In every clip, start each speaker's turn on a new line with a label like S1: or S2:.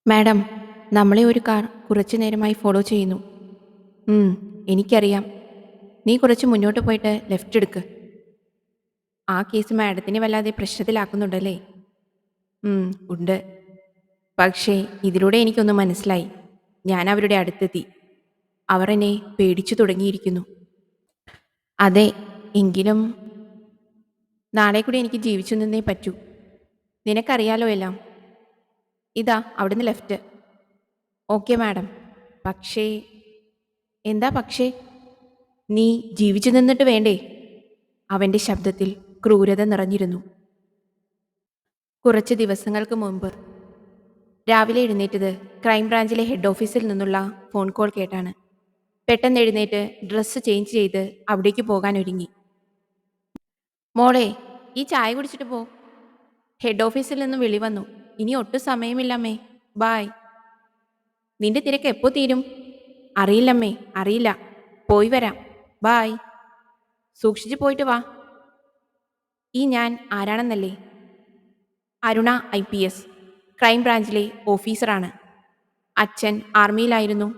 S1: Madam, നമ്മളെ ഒരു car കുറച്ചു നേരമായി ഫോളോ ചെയ്യുന്നു. ഉം, എനിക്കറിയാം. നീ കുറച്ച് മുന്നോട്ട് പോയിട്ട് ലെഫ്റ്റ് എടുക്ക്. ആ കേസ് മാഡത്തിനെ വല്ലാതെ പ്രശ്നത്തിലാക്കുന്നുണ്ടല്ലേ? ഉണ്ട്. പക്ഷേ ഇതിലൂടെ എനിക്കൊന്ന് മനസ്സിലായി. ഞാൻ അവരുടെ അടുത്തെത്തി. അവർ എന്നെ പേടിച്ചു തുടങ്ങിയിരിക്കുന്നു. അതെ, എങ്കിലും നാളെ കൂടി എനിക്ക് ജീവിച്ചു നിന്നേ പറ്റൂ. നിനക്കറിയാലോ എല്ലാം. ഇതാ അവിടുന്ന് ലെഫ്റ്റ്. Okay madam. പക്ഷേ എന്താ പക്ഷേ? നീ ജീവിച്ചു നിന്നിട്ട് വേണ്ടേ? അവന്റെ ശബ്ദത്തിൽ ക്രൂരത നിറഞ്ഞിരുന്നു. കുറച്ച് ദിവസങ്ങൾക്ക് മുമ്പ് രാവിലെ എഴുന്നേറ്റത് ക്രൈംബ്രാഞ്ചിലെ ഹെഡ് ഓഫീസിൽ നിന്നുള്ള ഫോൺ കോൾ കേട്ടാണ്. പെട്ടെന്ന് എഴുന്നേറ്റ് ഡ്രസ്സ് ചേഞ്ച് ചെയ്ത് അവിടേക്ക് പോകാൻ ഒരുങ്ങി. മോളെ, ഈ ചായ കുടിച്ചിട്ട് പോ. ഹെഡ് ഓഫീസിൽ നിന്നും വിളി വന്നു. ഇനി ഒട്ടും സമയമില്ലമ്മേ. ബായ്. നിന്റെ തിരക്ക് എപ്പോ തീരും? അറിയില്ലമ്മേ, അറിയില്ല. പോയി വരാം. ബായ്. സൂക്ഷിച്ചു പോയിട്ട് വാ. ഈ ഞാൻ ആരാണെന്നല്ലേ? അരുണ IPS, ക്രൈംബ്രാഞ്ചിലെ ഓഫീസറാണ്. അച്ഛൻ ആർമിയിലായിരുന്നു.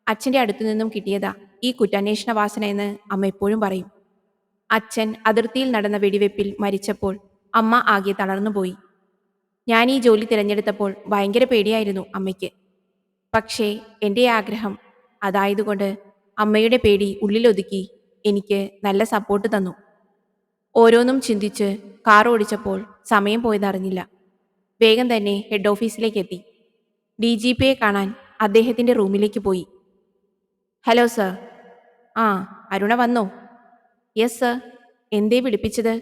S1: അച്ഛൻ്റെ അടുത്തു നിന്നും കിട്ടിയതാ ഈ കുറ്റാന്വേഷണ വാസന എന്ന് അമ്മ എപ്പോഴും പറയും. അച്ഛൻ അതിർത്തിയിൽ നടന്ന വെടിവെപ്പിൽ മരിച്ചപ്പോൾ അമ്മ ആകെ തളർന്നുപോയി. ഞാൻ ഈ ജോലി തിരഞ്ഞെടുത്തപ്പോൾ ഭയങ്കര പേടിയായിരുന്നു അമ്മയ്ക്ക്. പക്ഷേ എൻ്റെ ആഗ്രഹം അതായതുകൊണ്ട് അമ്മയുടെ പേടി ഉള്ളിലൊതുക്കി എനിക്ക് നല്ല സപ്പോർട്ട് തന്നു. ഓരോന്നും ചിന്തിച്ച് കാർ ഓടിച്ചപ്പോൾ സമയം പോയതറിഞ്ഞില്ല. വേഗം തന്നെ ഹെഡ് ഓഫീസിലേക്ക് എത്തി. DGPയെ കാണാൻ അദ്ദേഹത്തിൻ്റെ റൂമിലേക്ക് പോയി. Hello sir. ആ, അരുണ വന്നോ? Yes sir. എന്തേ വിളിപ്പിച്ചത്?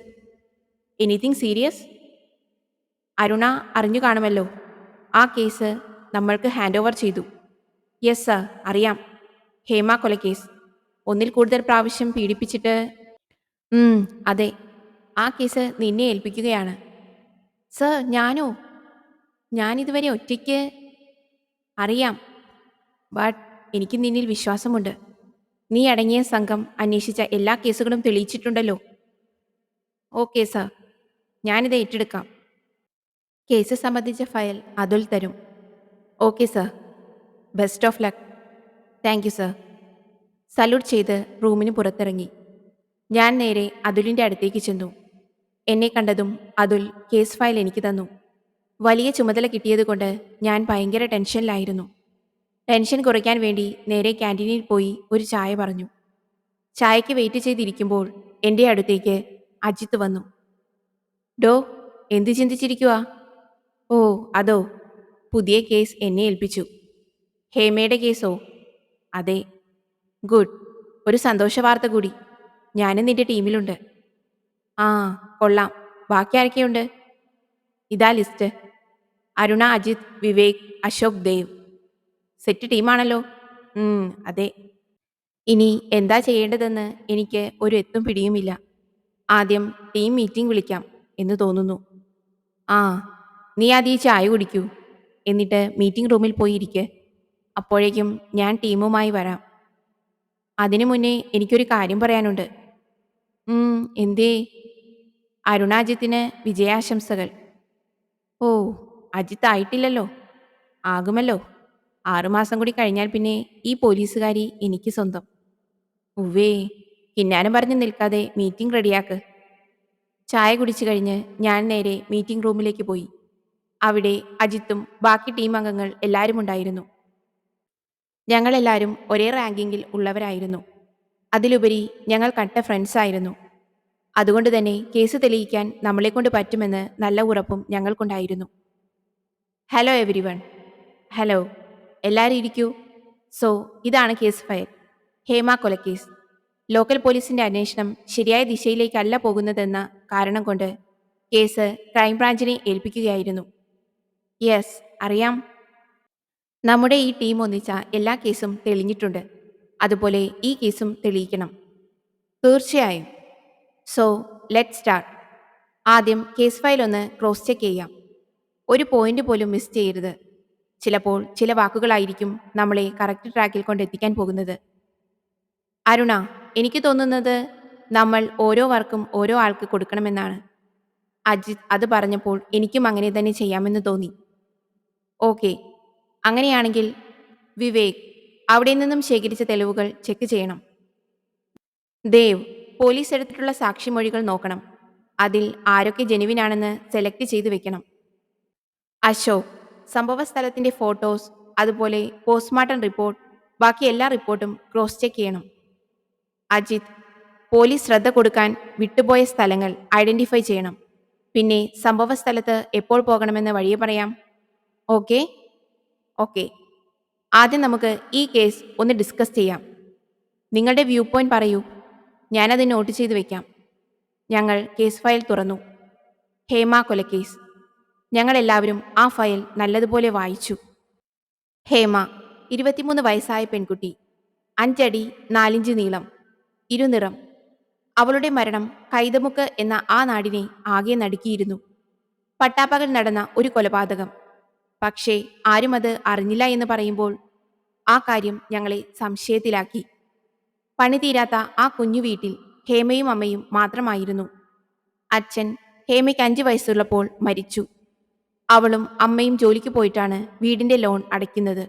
S1: Anything serious? അരുണ അറിഞ്ഞു കാണുമല്ലോ. ആ കേസ് നമ്മൾക്ക് ഹാൻഡ് ഓവർ ചെയ്തു. യെസ് സർ, അറിയാം. ഹേമ കൊലക്കേസ്. ഒന്നിൽ കൂടുതൽ പ്രാവശ്യം പീഡിപ്പിച്ചിട്ട്. അതെ. ആ കേസ് നിന്നെ ഏൽപ്പിക്കുകയാണ്. സർ, ഞാനോ? ഞാനിതുവരെ ഒറ്റയ്ക്ക്. അറിയാം. ബട്ട് എനിക്ക് നിന്നിൽ വിശ്വാസമുണ്ട്. നീ അടങ്ങിയ സംഘം അന്വേഷിച്ച എല്ലാ കേസുകളും തെളിയിച്ചിട്ടുണ്ടല്ലോ. ഓക്കെ സർ, ഞാനിത് ഏറ്റെടുക്കാം. കേസ് സംബന്ധിച്ച ഫയൽ അതുൽ തരും. Okay sir. Best of luck. Thank you sir. Salute ചെയ്ത് റൂമിന് പുറത്തിറങ്ങി. ഞാൻ നേരെ അതുലിൻ്റെ അടുത്തേക്ക് ചെന്നു. എന്നെ കണ്ടതും അതുൽ കേസ് ഫയൽ എനിക്ക് തന്നു. വലിയ ചുമതല കിട്ടിയതുകൊണ്ട് ഞാൻ ഭയങ്കര ടെൻഷനിലായിരുന്നു. ടെൻഷൻ കുറയ്ക്കാൻ വേണ്ടി നേരെ ക്യാൻറ്റീനിൽ പോയി ഒരു ചായ പറഞ്ഞു. ചായയ്ക്ക് വെയിറ്റ് ചെയ്തിരിക്കുമ്പോൾ എൻ്റെ അടുത്തേക്ക് അജിത്ത് വന്നു. ഡോ, എന്ത് ചിന്തിച്ചിരിക്കുവാ? ഓ, അതോ, പുതിയ കേസ് എന്നെ ഏൽപ്പിച്ചു. ഹേമയുടെ കേസോ? അതെ. ഗുഡ്. ഒരു സന്തോഷ വാർത്ത കൂടി. ഞാനും നിന്റെ ടീമിലുണ്ട്. ആ, കൊള്ളാം. ബാക്കി ആരൊക്കെയുണ്ട്? ഇതാ ലിസ്റ്റ്. അരുണ, അജിത്, വിവേക്, അശോക്, ദേവ്. സെറ്റ് ടീമാണല്ലോ. അതെ. ഇനി എന്താ ചെയ്യേണ്ടതെന്ന് എനിക്ക് ഒരു എത്തും പിടിയുമില്ല. ആദ്യം ടീം മീറ്റിംഗ് വിളിക്കാം എന്ന് തോന്നുന്നു. ആ, നീ ആദ്യം ഈ ചായ കുടിക്കൂ. എന്നിട്ട് മീറ്റിംഗ് റൂമിൽ പോയി ഇരിക്ക്. അപ്പോഴേക്കും ഞാൻ ടീമുമായി വരാം. അതിനു മുന്നേ എനിക്കൊരു കാര്യം പറയാനുണ്ട്. എന്തേ? അരുണാജിത്തിന് വിജയാശംസകൾ. ഓ, അജിത്ത് ആയിട്ടില്ലല്ലോ. ആകുമല്ലോ. 6 മാസം കൂടി കഴിഞ്ഞാൽ പിന്നെ ഈ പോലീസുകാരി എനിക്ക് സ്വന്തം. ഉവ്വേ. കിന്നാരം പറഞ്ഞ് നിൽക്കാതെ മീറ്റിംഗ് റെഡിയാക്ക്. ചായ കുടിച്ചു കഴിഞ്ഞ് ഞാൻ നേരെ മീറ്റിംഗ് റൂമിലേക്ക് പോയി. അവിടെ അജിത്തും ബാക്കി ടീം അംഗങ്ങൾ എല്ലാവരും ഉണ്ടായിരുന്നു. ഞങ്ങളെല്ലാവരും ഒരേ റാങ്കിങ്ങിൽ ഉള്ളവരായിരുന്നു. അതിലുപരി ഞങ്ങൾ കട്ട ഫ്രണ്ട്സ് ആയിരുന്നു. അതുകൊണ്ട് തന്നെ കേസ് തെളിയിക്കാൻ നമ്മളെക്കൊണ്ട് പറ്റുമെന്ന് നല്ല ഉറപ്പും ഞങ്ങൾക്കുണ്ടായിരുന്നു. Hello everyone. ഹലോ. എല്ലാവരും ഇരിക്കൂ. സോ, ഇതാണ് കേസ് ഫയൽ. ഹേമ കൊലക്കേസ്. ലോക്കൽ പോലീസിന്റെ അന്വേഷണം ശരിയായ ദിശയിലേക്കല്ല പോകുന്നതെന്ന കാരണം കൊണ്ട് കേസ് ക്രൈംബ്രാഞ്ചിനെ ഏൽപ്പിക്കുകയായിരുന്നു. യെസ്, അറിയാം. നമ്മുടെ ഈ ടീം ഒന്നിച്ച എല്ലാ കേസും തെളിഞ്ഞിട്ടുണ്ട്. അതുപോലെ ഈ കേസും തെളിയിക്കണം. തീർച്ചയായും. So, let start. ആദ്യം കേസ് ഫയൽ ഒന്ന് ക്രോസ് ചെക്ക് ചെയ്യാം. ഒരു പോയിന്റ് പോലും മിസ് ചെയ്യരുത്. ചിലപ്പോൾ ചില വാക്കുകളായിരിക്കും നമ്മളെ കറക്റ്റ് ട്രാക്കിൽ കൊണ്ടെത്തിക്കാൻ പോകുന്നത്. അരുണ, എനിക്ക് തോന്നുന്നത് നമ്മൾ ഓരോ വർക്കും ഓരോ ആൾക്ക് കൊടുക്കണമെന്നാണ്. അജിത് അത് പറഞ്ഞപ്പോൾ എനിക്കും അങ്ങനെ തന്നെ ചെയ്യാമെന്ന് തോന്നി. ഓക്കെ. അങ്ങനെയാണെങ്കിൽ വിവേക് അവിടെ നിന്നും ശേഖരിച്ച തെളിവുകൾ ചെക്ക് ചെയ്യണം. ദേവ് പോലീസ് എടുത്തിട്ടുള്ള സാക്ഷിമൊഴികൾ നോക്കണം. അതിൽ ആരൊക്കെ ജെനുവിനാണെന്ന് സെലക്ട് ചെയ്ത് വെക്കണം. അശോക് സംഭവസ്ഥലത്തിന്റെ ഫോട്ടോസ്, അതുപോലെ പോസ്റ്റ്മോർട്ടം റിപ്പോർട്ട്, ബാക്കി എല്ലാ റിപ്പോർട്ടും ക്രോസ് ചെക്ക് ചെയ്യണം. അജിത് പോലീസ് ശ്രദ്ധ കൊടുക്കാൻ വിട്ടുപോയ സ്ഥലങ്ങൾ ഐഡന്റിഫൈ ചെയ്യണം. പിന്നെ സംഭവസ്ഥലത്ത് എപ്പോൾ പോകണമെന്ന് വഴിയെ പറയാം. Okay okay. ആദ്യം നമുക്ക് ഈ കേസ് ഒന്ന് ഡിസ്കസ് ചെയ്യാം. നിങ്ങളുടെ വ്യൂ പോയിന്റ് പറയൂ. ഞാനത് നോട്ട് ചെയ്ത് വെക്കാം. ഞങ്ങൾ കേസ് ഫയൽ തുറന്നു. ഹേമ കൊലക്കേസ്. ഞങ്ങളെല്ലാവരും ആ ഫയൽ നല്ലതുപോലെ വായിച്ചു. ഹേമ 23 വയസ്സായ പെൺകുട്ടി, 5 അടി 4 ഇഞ്ച് നീളം, ഇരുനിറം. അവളുടെ മരണം കൈതമുക്ക് എന്ന ആ നാടിനെ ആകെ നടുക്കിയിരുന്നു. പട്ടാപ്പകൽ നടന്ന ഒരു കൊലപാതകം. പക്ഷേ ആരും അത് അറിഞ്ഞില്ല എന്ന് പറയുമ്പോൾ ആ കാര്യം ഞങ്ങളെ സംശയത്തിലാക്കി. പണി തീരാത്ത ആ കുഞ്ഞു വീട്ടിൽ ഹേമയും അമ്മയും മാത്രമായിരുന്നു. അച്ഛൻ ഹേമയ്ക്ക് 5 വയസ്സുള്ളപ്പോൾ മരിച്ചു. അവളും അമ്മയും ജോലിക്ക് പോയിട്ടാണ് വീടിന്റെ ലോൺ അടയ്ക്കുന്നത്.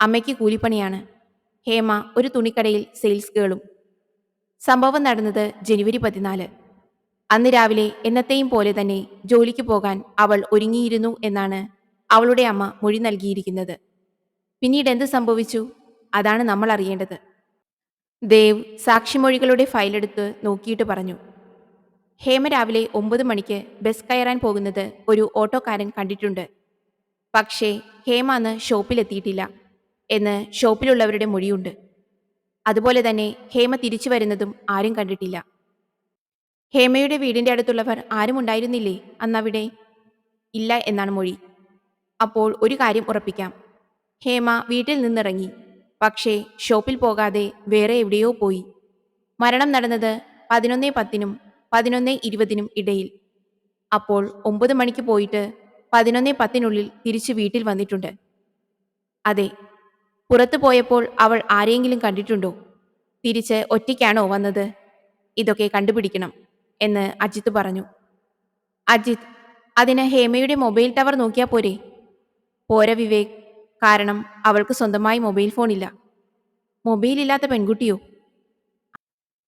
S1: അമ്മയ്ക്ക് കൂലിപ്പണിയാണ്. ഹേമ ഒരു തുണിക്കടയിൽ സെയിൽസ് ഗേളും. സംഭവം നടന്നത് ജനുവരി 14. അന്ന് രാവിലെ എന്നത്തെയും പോലെ തന്നെ ജോലിക്ക് പോകാൻ അവൾ ഒരുങ്ങിയിരുന്നു എന്നാണ് അവളുടെ അമ്മ മൊഴി നൽകിയിരിക്കുന്നത്. പിന്നീട് എന്ത് സംഭവിച്ചു? അതാണ് നമ്മൾ അറിയേണ്ടത്. ദേവ് സാക്ഷിമൊഴികളുടെ ഫയലെടുത്ത് നോക്കിയിട്ട് പറഞ്ഞു. ഹേമ രാവിലെ 9 മണിക്ക് ബസ് കയറാൻ പോകുന്നത് ഒരു ഓട്ടോക്കാരൻ കണ്ടിട്ടുണ്ട്. പക്ഷേ ഹേമ അന്ന് ഷോപ്പിലെത്തിയിട്ടില്ല എന്ന് ഷോപ്പിലുള്ളവരുടെ മൊഴിയുണ്ട്. അതുപോലെ തന്നെ ഹേമ തിരിച്ചു വരുന്നതും ആരും കണ്ടിട്ടില്ല. ഹേമയുടെ വീടിന്റെ അടുത്തുള്ളവർ ആരും ഉണ്ടായിരുന്നില്ലേ അന്നവിടെ? ഇല്ല എന്നാണ് മൊഴി. അപ്പോൾ ഒരു കാര്യം ഉറപ്പിക്കാം. ഹേമ വീട്ടിൽ നിന്നിറങ്ങി, പക്ഷേ ഷോപ്പിൽ പോകാതെ വേറെ എവിടെയോ പോയി. മരണം നടന്നത് 11:10-നും 11:20-നും ഇടയിൽ. അപ്പോൾ 9 മണിക്ക് പോയിട്ട് 11:10-നുള്ളിൽ തിരിച്ച് വീട്ടിൽ വന്നിട്ടുണ്ട്. അതെ. പുറത്തു പോയപ്പോൾ അവൾ ആരെയെങ്കിലും കണ്ടിട്ടുണ്ടോ? തിരിച്ച് ഒറ്റയ്ക്കാണോ വന്നത്? ഇതൊക്കെ കണ്ടുപിടിക്കണം എന്ന് അജിത്ത് പറഞ്ഞു. അജിത്ത്, അതിന് ഹേമയുടെ മൊബൈൽ ടവർ നോക്കിയാൽ പോരെ? പോര വിവേക്. കാരണം അവൾക്ക് സ്വന്തമായി മൊബൈൽ ഫോണില്ല. മൊബൈൽ ഇല്ലാത്ത പെൺകുട്ടിയോ?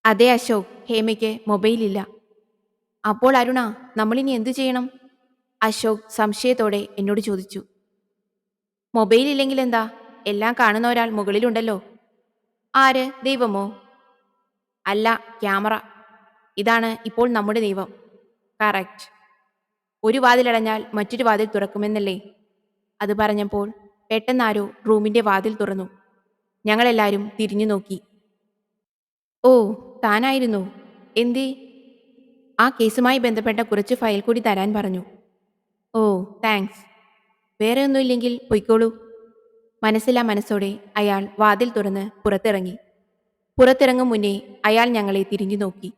S1: അതെ അശോക്, ഹേമയ്ക്ക് മൊബൈലില്ല. അപ്പോൾ അരുണ, നമ്മളിനി എന്തു ചെയ്യണം? അശോക് സംശയത്തോടെ എന്നോട് ചോദിച്ചു. മൊബൈൽ ഇല്ലെങ്കിൽ എന്താ? എല്ലാം കാണുന്ന ഒരാൾ മുകളിലുണ്ടല്ലോ. ആര്? ദൈവമോ? അല്ല, ക്യാമറ. ഇതാണ് ഇപ്പോൾ നമ്മുടെ ദൈവം. കറക്റ്റ്. ഒരു വാതിലടഞ്ഞാൽ മറ്റൊരു വാതിൽ തുറക്കുമെന്നല്ലേ? അത് പറഞ്ഞപ്പോൾ പെട്ടെന്നാരോ റൂമിന്റെ വാതിൽ തുറന്നു. ഞങ്ങളെല്ലാവരും തിരിഞ്ഞു നോക്കി. ഓ, താനായിരുന്നു. എന്തേ? ആ കേസുമായി ബന്ധപ്പെട്ട കുറച്ച് ഫയൽ കൂടി തരാൻ പറഞ്ഞു. ഓ, താങ്ക്സ്. വേറെ ഒന്നുമില്ലെങ്കിൽ പൊയ്ക്കോളൂ. മനസ്സില്ലാ മനസ്സോടെ അയാൾ വാതിൽ തുറന്ന് പുറത്തിറങ്ങി. പുറത്തിറങ്ങും മുന്നേ അയാൾ ഞങ്ങളെ തിരിഞ്ഞു നോക്കി.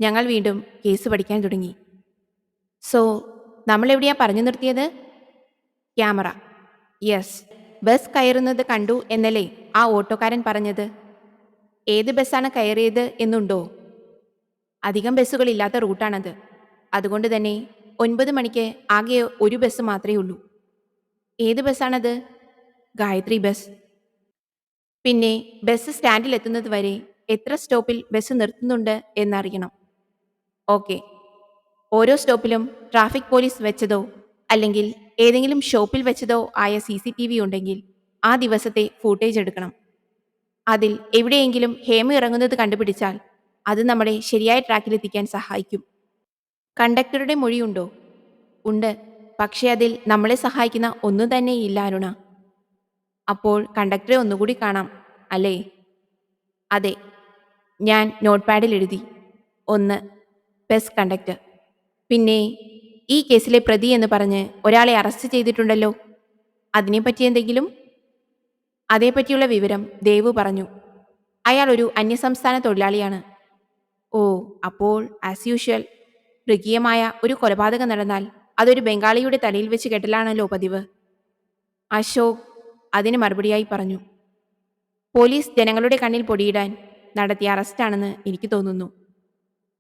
S1: ഞങ്ങൾ വീണ്ടും കേസ് പഠിക്കാൻ തുടങ്ങി. സോ, നമ്മളെവിടെയാ പറഞ്ഞു നിർത്തിയത്? ക്യാമറ. യെസ്. ബസ് കയറുന്നത് കണ്ടു എന്നല്ലേ ആ ഓട്ടോക്കാരൻ പറഞ്ഞത്? ഏത് ബസ്സാണ് കയറിയത് എന്നുണ്ടോ? അധികം ബസ്സുകളില്ലാത്ത റൂട്ടാണത്. അതുകൊണ്ട് തന്നെ 9 മണിക്ക് ആകെ ഒരു ബസ് മാത്രമേ ഉള്ളൂ. ഏത് ബസ്സാണത്? ഗായത്രി ബസ്. പിന്നെ ബസ് സ്റ്റാൻഡിലെത്തുന്നത് വരെ എത്ര സ്റ്റോപ്പിൽ ബസ് നിർത്തുന്നുണ്ട് എന്നറിയണം. ഓക്കെ. ഓരോ സ്റ്റോപ്പിലും ട്രാഫിക് പോലീസ് വെച്ചതോ അല്ലെങ്കിൽ ഏതെങ്കിലും ഷോപ്പിൽ വെച്ചതോ ആയ CCTV ഉണ്ടെങ്കിൽ ആ ദിവസത്തെ ഫൂട്ടേജ് എടുക്കണം. അതിൽ എവിടെയെങ്കിലും ഹേമ ഇറങ്ങുന്നത് കണ്ടുപിടിച്ചാൽ അത് നമ്മളെ ശരിയായ ട്രാക്കിലെത്തിക്കാൻ സഹായിക്കും. കണ്ടക്ടറുടെ മൊഴിയുണ്ടോ? ഉണ്ട്. പക്ഷേ അതിൽ നമ്മളെ സഹായിക്കുന്ന ഒന്നും തന്നെ ഇല്ല അരുണ. അപ്പോൾ കണ്ടക്ടറെ ഒന്നുകൂടി കാണാം അല്ലേ? അതെ. ഞാൻ നോട്ട് പാഡിൽ എഴുതി. 1 ബസ് കണ്ടക്ടർ. പിന്നെ ഈ കേസിലെ പ്രതി എന്ന് പറഞ്ഞ് ഒരാളെ അറസ്റ്റ് ചെയ്തിട്ടുണ്ടല്ലോ. അതിനെപ്പറ്റി എന്തെങ്കിലും? അതേപ്പറ്റിയുള്ള വിവരം ദേവു പറഞ്ഞു. അയാൾ ഒരു അന്യസംസ്ഥാന തൊഴിലാളിയാണ്. ഓ, അപ്പോൾ ആസ് യൂഷ്വൽ മൃഗീയമായ ഒരു കൊലപാതകം നടന്നാൽ അതൊരു ബംഗാളിയുടെ തലയിൽ വെച്ച് കെട്ടലാണല്ലോ പതിവ്. അശോക് അതിന് മറുപടിയായി പറഞ്ഞു. പോലീസ് ജനങ്ങളുടെ കണ്ണിൽ പൊടിയിടാൻ നടത്തിയ അറസ്റ്റാണെന്ന് എനിക്ക് തോന്നുന്നു.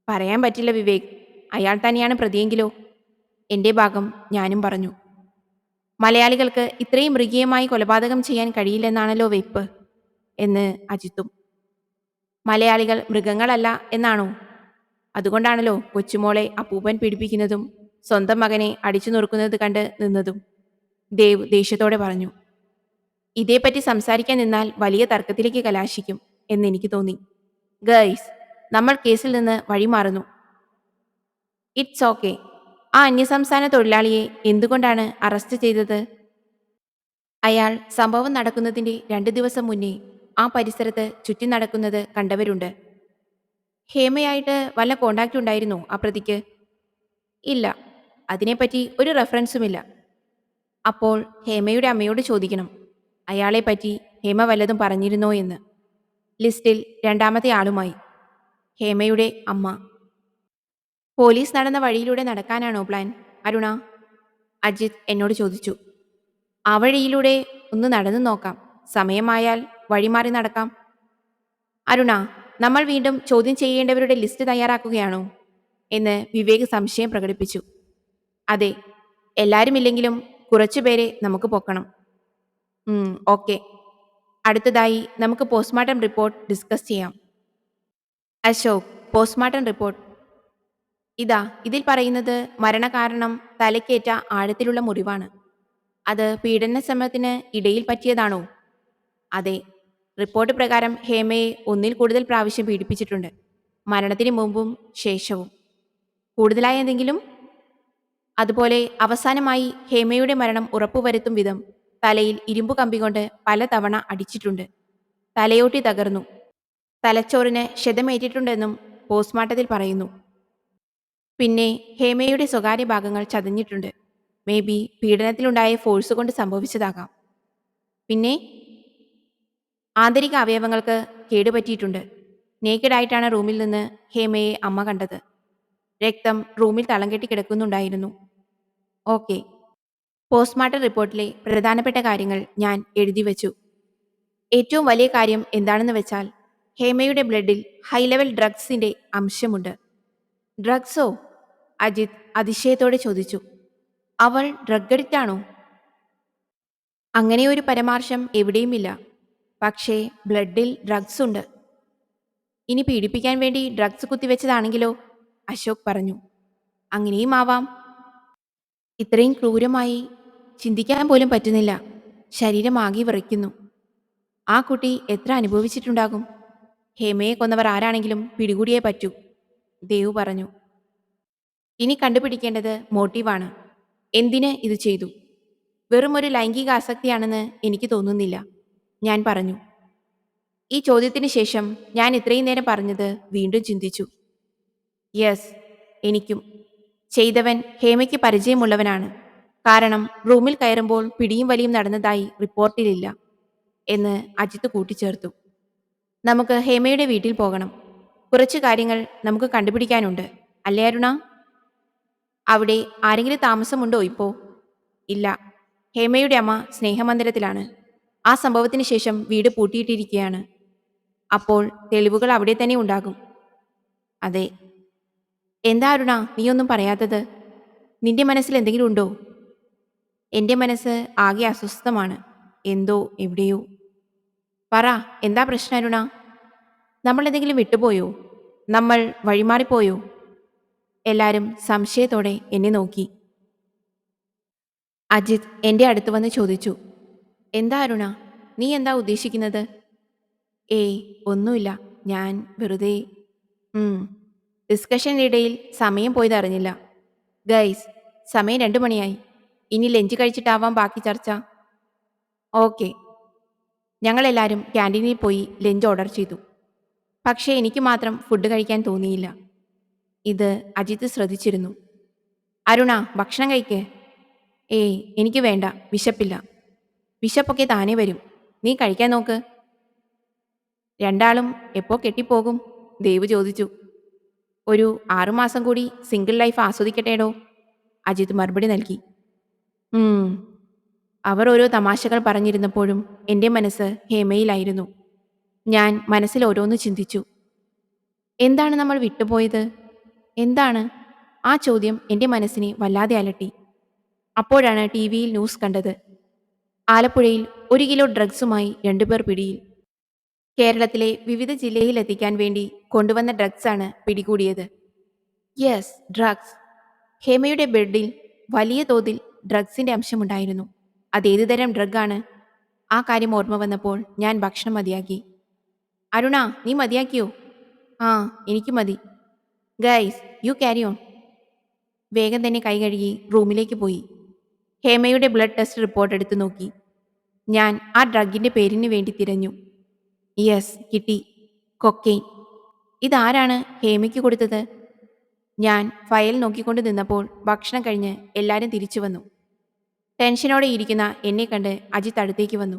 S1: പറയാൻ പറ്റില്ല വിവേക്. അയാൾ തന്നെയാണ് പ്രതിയെങ്കിലോ? എൻ്റെ ഭാഗം ഞാനും പറഞ്ഞു. മലയാളികൾക്ക് ഇത്രയും മൃഗീയമായി കൊലപാതകം ചെയ്യാൻ കഴിയില്ലെന്നാണല്ലോ വെയ്പ്പ് എന്ന് അജിത്തും. മലയാളികൾ മൃഗങ്ങളല്ല എന്നാണോ? അതുകൊണ്ടാണല്ലോ കൊച്ചുമോളെ അപ്പൂപ്പൻ പീഡിപ്പിക്കുന്നതും സ്വന്തം മകനെ അടിച്ചു നുറുക്കുന്നത് കണ്ട് നിന്നതും, ദേവ് ദേഷ്യത്തോടെ പറഞ്ഞു. ഇതേപ്പറ്റി സംസാരിക്കാൻ നിന്നാൽ വലിയ തർക്കത്തിലേക്ക് കലാശിക്കും എന്നെനിക്ക് തോന്നി. ഗേയ്സ്, നമ്മൾ കേസിൽ നിന്ന് വഴിമാറുന്നു. It's okay. ആ അന്യസംസ്ഥാന തൊഴിലാളിയെ എന്തുകൊണ്ടാണ് അറസ്റ്റ് ചെയ്തത്? അയാൾ സംഭവം നടക്കുന്നതിന്റെ 2 ദിവസം മുന്നേ ആ പരിസരത്ത് ചുറ്റി നടക്കുന്നത് കണ്ടവരുണ്ട്. ഹേമയായിട്ട് വല്ല കോണ്ടാക്റ്റ് ഉണ്ടായിരുന്നോ ആ പ്രതിക്ക്? ഇല്ല, അതിനെപ്പറ്റി ഒരു റെഫറൻസുമില്ല. അപ്പോൾ ഹേമയുടെ അമ്മയോട് ചോദിക്കണം, അയാളെപ്പറ്റി ഹേമ വല്ലതും പറഞ്ഞിരുന്നോ എന്ന്. ലിസ്റ്റിൽ 2-മത്തെ ആളുമായി ഹേമയുടെ അമ്മ. പോലീസ് നടന്ന വഴിയിലൂടെ നടക്കാനാണോ പ്ലാൻ, അരുണ? അജിത് എന്നോട് ചോദിച്ചു. ആ വഴിയിലൂടെ ഒന്ന് നടന്നു നോക്കാം. സമയമായാൽ വഴിമാറി നടക്കാം. അരുണ, നമ്മൾ വീണ്ടും ചോദ്യം ചെയ്യേണ്ടവരുടെ ലിസ്റ്റ് തയ്യാറാക്കുകയാണോ എന്ന് വിവേക് സംശയം പ്രകടിപ്പിച്ചു. അതെ, എല്ലാവരുമില്ലെങ്കിലും കുറച്ചുപേരെ നമുക്ക് പൊക്കണം. ഓക്കെ. അടുത്തതായി നമുക്ക് പോസ്റ്റ്മോർട്ടം റിപ്പോർട്ട് ഡിസ്കസ് ചെയ്യാം. അശോക്, പോസ്റ്റ്മോർട്ടം റിപ്പോർട്ട് ഇതാ. ഇതിൽ പറയുന്നത് മരണകാരണം തലക്കേറ്റ ആഴത്തിലുള്ള മുറിവാണ്. അത് പീഡന ശ്രമത്തിന് ഇടയിൽ പറ്റിയതാണോ? അതെ. റിപ്പോർട്ട് പ്രകാരം ഹേമയെ 1-ൽ കൂടുതൽ പ്രാവശ്യം പീഡിപ്പിച്ചിട്ടുണ്ട്. മരണത്തിന് മുമ്പും ശേഷവും. കൂടുതലായ എന്തെങ്കിലും? അതുപോലെ അവസാനമായി ഹേമയുടെ മരണം ഉറപ്പുവരുത്തും വിധം തലയിൽ ഇരുമ്പു കമ്പി കൊണ്ട് പലതവണ അടിച്ചിട്ടുണ്ട്. തലയോട്ടി തകർന്നു. തലച്ചോറിന് ക്ഷതമേറ്റിട്ടുണ്ടെന്നും പോസ്റ്റ്മോർട്ടത്തിൽ പറയുന്നു. പിന്നെ ഹേമയുടെ സ്വകാര്യ ഭാഗങ്ങൾ ചതഞ്ഞിട്ടുണ്ട്. മേ ബി പീഡനത്തിലുണ്ടായ ഫോഴ്സ് കൊണ്ട് സംഭവിച്ചതാകാം. പിന്നെ ആന്തരിക അവയവങ്ങൾക്ക് കേടുപറ്റിയിട്ടുണ്ട്. നേക്കഡായിട്ടാണ് റൂമിൽ നിന്ന് ഹേമയെ അമ്മ കണ്ടത്. രക്തം റൂമിൽ തളം കെട്ടി കിടക്കുന്നുണ്ടായിരുന്നു. ഓക്കെ. പോസ്റ്റ്മോർട്ടം റിപ്പോർട്ടിലെ പ്രധാനപ്പെട്ട കാര്യങ്ങൾ ഞാൻ എഴുതി വച്ചു. ഏറ്റവും വലിയ കാര്യം എന്താണെന്ന് വെച്ചാൽ ഹേമയുടെ ബ്ലഡിൽ ഹൈ ലെവൽ ഡ്രഗ്സിന്റെ അംശമുണ്ട്. ഡ്രഗ്സോ? അജിത് അതിശയത്തോടെ ചോദിച്ചു. അവൾ ഡ്രഗ് അഡിക്റ്റ് ആണോ? അങ്ങനെ ഒരു പരാമർശം എവിടെയുമില്ല. പക്ഷേ ബ്ലഡിൽ ഡ്രഗ്സ് ഉണ്ട്. ഇനി പീഡിപ്പിക്കാൻ വേണ്ടി ഡ്രഗ്സ് കുത്തിവെച്ചതാണെങ്കിലോ? അശോക് പറഞ്ഞു. അങ്ങനെയും ആവാം. ഇത്രയും ക്രൂരമായി ചിന്തിക്കാൻ പോലും പറ്റുന്നില്ല. ശരീരം ആകെ വിറയ്ക്കുന്നു. ആ കുട്ടി എത്ര അനുഭവിച്ചിട്ടുണ്ടാകും? ഹേമയെ കൊന്നവർ ആരാണെങ്കിലും പിടികൂടിയേ പറ്റൂ, ദേവു പറഞ്ഞു. ഇനി കണ്ടുപിടിക്കേണ്ടത് മോട്ടീവാണ്. എന്തിന് ഇത് ചെയ്തു? വെറും ഒരു ലൈംഗിക ആസക്തിയാണെന്ന് എനിക്ക് തോന്നുന്നില്ല, ഞാൻ പറഞ്ഞു. ഈ ചോദ്യത്തിന് ശേഷം ഞാൻ ഇത്രയും നേരം പറഞ്ഞത് വീണ്ടും ചിന്തിച്ചു. യെസ്, എനിക്കും. ചെയ്തവൻ ഹേമയ്ക്ക് പരിചയമുള്ളവനാണ്. കാരണം റൂമിൽ കയറുമ്പോൾ പിടിയും വലിയും നടന്നതായി റിപ്പോർട്ടിലില്ല എന്ന് അജിത്ത് കൂട്ടിച്ചേർത്തു. നമുക്ക് ഹേമയുടെ വീട്ടിൽ പോകണം. കുറച്ചു കാര്യങ്ങൾ നമുക്ക് കണ്ടുപിടിക്കാനുണ്ട്, അല്ലേ അരുണ? അവിടെ ആരെങ്കിലും താമസമുണ്ടോ ഇപ്പോ? ഇല്ല. ഹേമയുടെ അമ്മ സ്നേഹമന്ദിരത്തിലാണ്. ആ സംഭവത്തിന് ശേഷം വീട് പൂട്ടിയിട്ടിരിക്കുകയാണ്. അപ്പോൾ തെളിവുകൾ അവിടെ തന്നെ ഉണ്ടാകും. അതെ. എന്താ അരുണ നീയൊന്നും പറയാത്തത്? നിന്റെ മനസ്സിൽ എന്തെങ്കിലും ഉണ്ടോ? എൻ്റെ മനസ്സ് ആകെ അസ്വസ്ഥമാണ്. എന്തോ എവിടെയോ. പറ, എന്താ പ്രശ്നം അരുണ? നമ്മൾ എന്തെങ്കിലും വിട്ടുപോയോ? നമ്മൾ വഴിമാറിപ്പോയോ? എല്ലാവരും സംശയത്തോടെ എന്നെ നോക്കി. അജിത് എൻ്റെ അടുത്ത് വന്ന് ചോദിച്ചു. എന്താ അരുണ, നീ എന്താ ഉദ്ദേശിക്കുന്നത്? ഏയ് ഒന്നുമില്ല, ഞാൻ വെറുതെ. ഡിസ്കഷനിടയിൽ സമയം പോയതറിഞ്ഞില്ല. ഗൈസ്, സമയം 2 മണിയായി. ഇനി ലഞ്ച് കഴിച്ചിട്ടാവാം ബാക്കി ചർച്ച. ഓക്കെ. ഞങ്ങളെല്ലാവരും ക്യാൻറ്റീനിൽ പോയി ലഞ്ച് ഓർഡർ ചെയ്തു. പക്ഷേ എനിക്ക് മാത്രം ഫുഡ് കഴിക്കാൻ തോന്നിയില്ല. ഇത് അജിത്ത് ശ്രദ്ധിച്ചിരുന്നു. അരുണ, ഭക്ഷണം കഴിക്കേ. ഏയ് എനിക്ക് വേണ്ട, വിശപ്പില്ല. വിശപ്പൊക്കെ താനേ വരും, നീ കഴിക്കാൻ നോക്ക്. രണ്ടാളും എപ്പോ കെട്ടിപ്പോകും? ദേവ് ചോദിച്ചു. ഒരു 6 മാസം കൂടി സിംഗിൾ ലൈഫ് ആസ്വദിക്കട്ടേടോ, അജിത് മറുപടി നൽകി. അവർ ഓരോ തമാശകൾ പറഞ്ഞിരുന്നപ്പോഴും എൻ്റെ മനസ്സ് ഹേമയിലായിരുന്നു. ഞാൻ മനസ്സിൽ ഓരോന്ന് ചിന്തിച്ചു. എന്താണ് നമ്മൾ വിട്ടുപോയത്? എന്താണ്? ആ ചോദ്യം എൻ്റെ മനസ്സിനെ വല്ലാതെ അലട്ടി. അപ്പോഴാണ് ടി വിയിൽ ന്യൂസ് കണ്ടത്. ആലപ്പുഴയിൽ 1 കിലോ ഡ്രഗ്സുമായി 2 പേർ പിടിയിൽ. കേരളത്തിലെ വിവിധ ജില്ലയിലെത്തിക്കാൻ വേണ്ടി കൊണ്ടുവന്ന ഡ്രഗ്സാണ് പിടികൂടിയത്. Yes, drugs. ഹേമയുടെ ബെഡിൽ വലിയ തോതിൽ ഡ്രഗ്സിന്റെ അംശമുണ്ടായിരുന്നു. അതേത് തരം ഡ്രഗാണ്? ആ കാര്യം ഓർമ്മ വന്നപ്പോൾ ഞാൻ ഭക്ഷണം മതിയാക്കി. അരുണ, നീ മതിയാക്കിയോ? ആ, എനിക്ക് മതി. Guys, you carry on. വേഗം തന്നെ കൈ കഴുകി റൂമിലേക്ക് പോയി. ഹേമയുടെ ബ്ലഡ് ടെസ്റ്റ് റിപ്പോർട്ട് എടുത്തു നോക്കി. ഞാൻ ആ ഡ്രഗിന്റെ പേരിന് വേണ്ടി തിരഞ്ഞു. യെസ്, കിട്ടി. കൊക്കെയിൻ. ഇതാരാണ് ഹേമയ്ക്ക് കൊടുത്തത്? ഞാൻ ഫയൽ നോക്കിക്കൊണ്ട് നിന്നപ്പോൾ ഭക്ഷണം കഴിഞ്ഞ് എല്ലാവരും തിരിച്ചു വന്നു. ടെൻഷനോടെ ഇരിക്കുന്ന എന്നെ കണ്ട് അജിത്ത് അടുത്തേക്ക് വന്നു.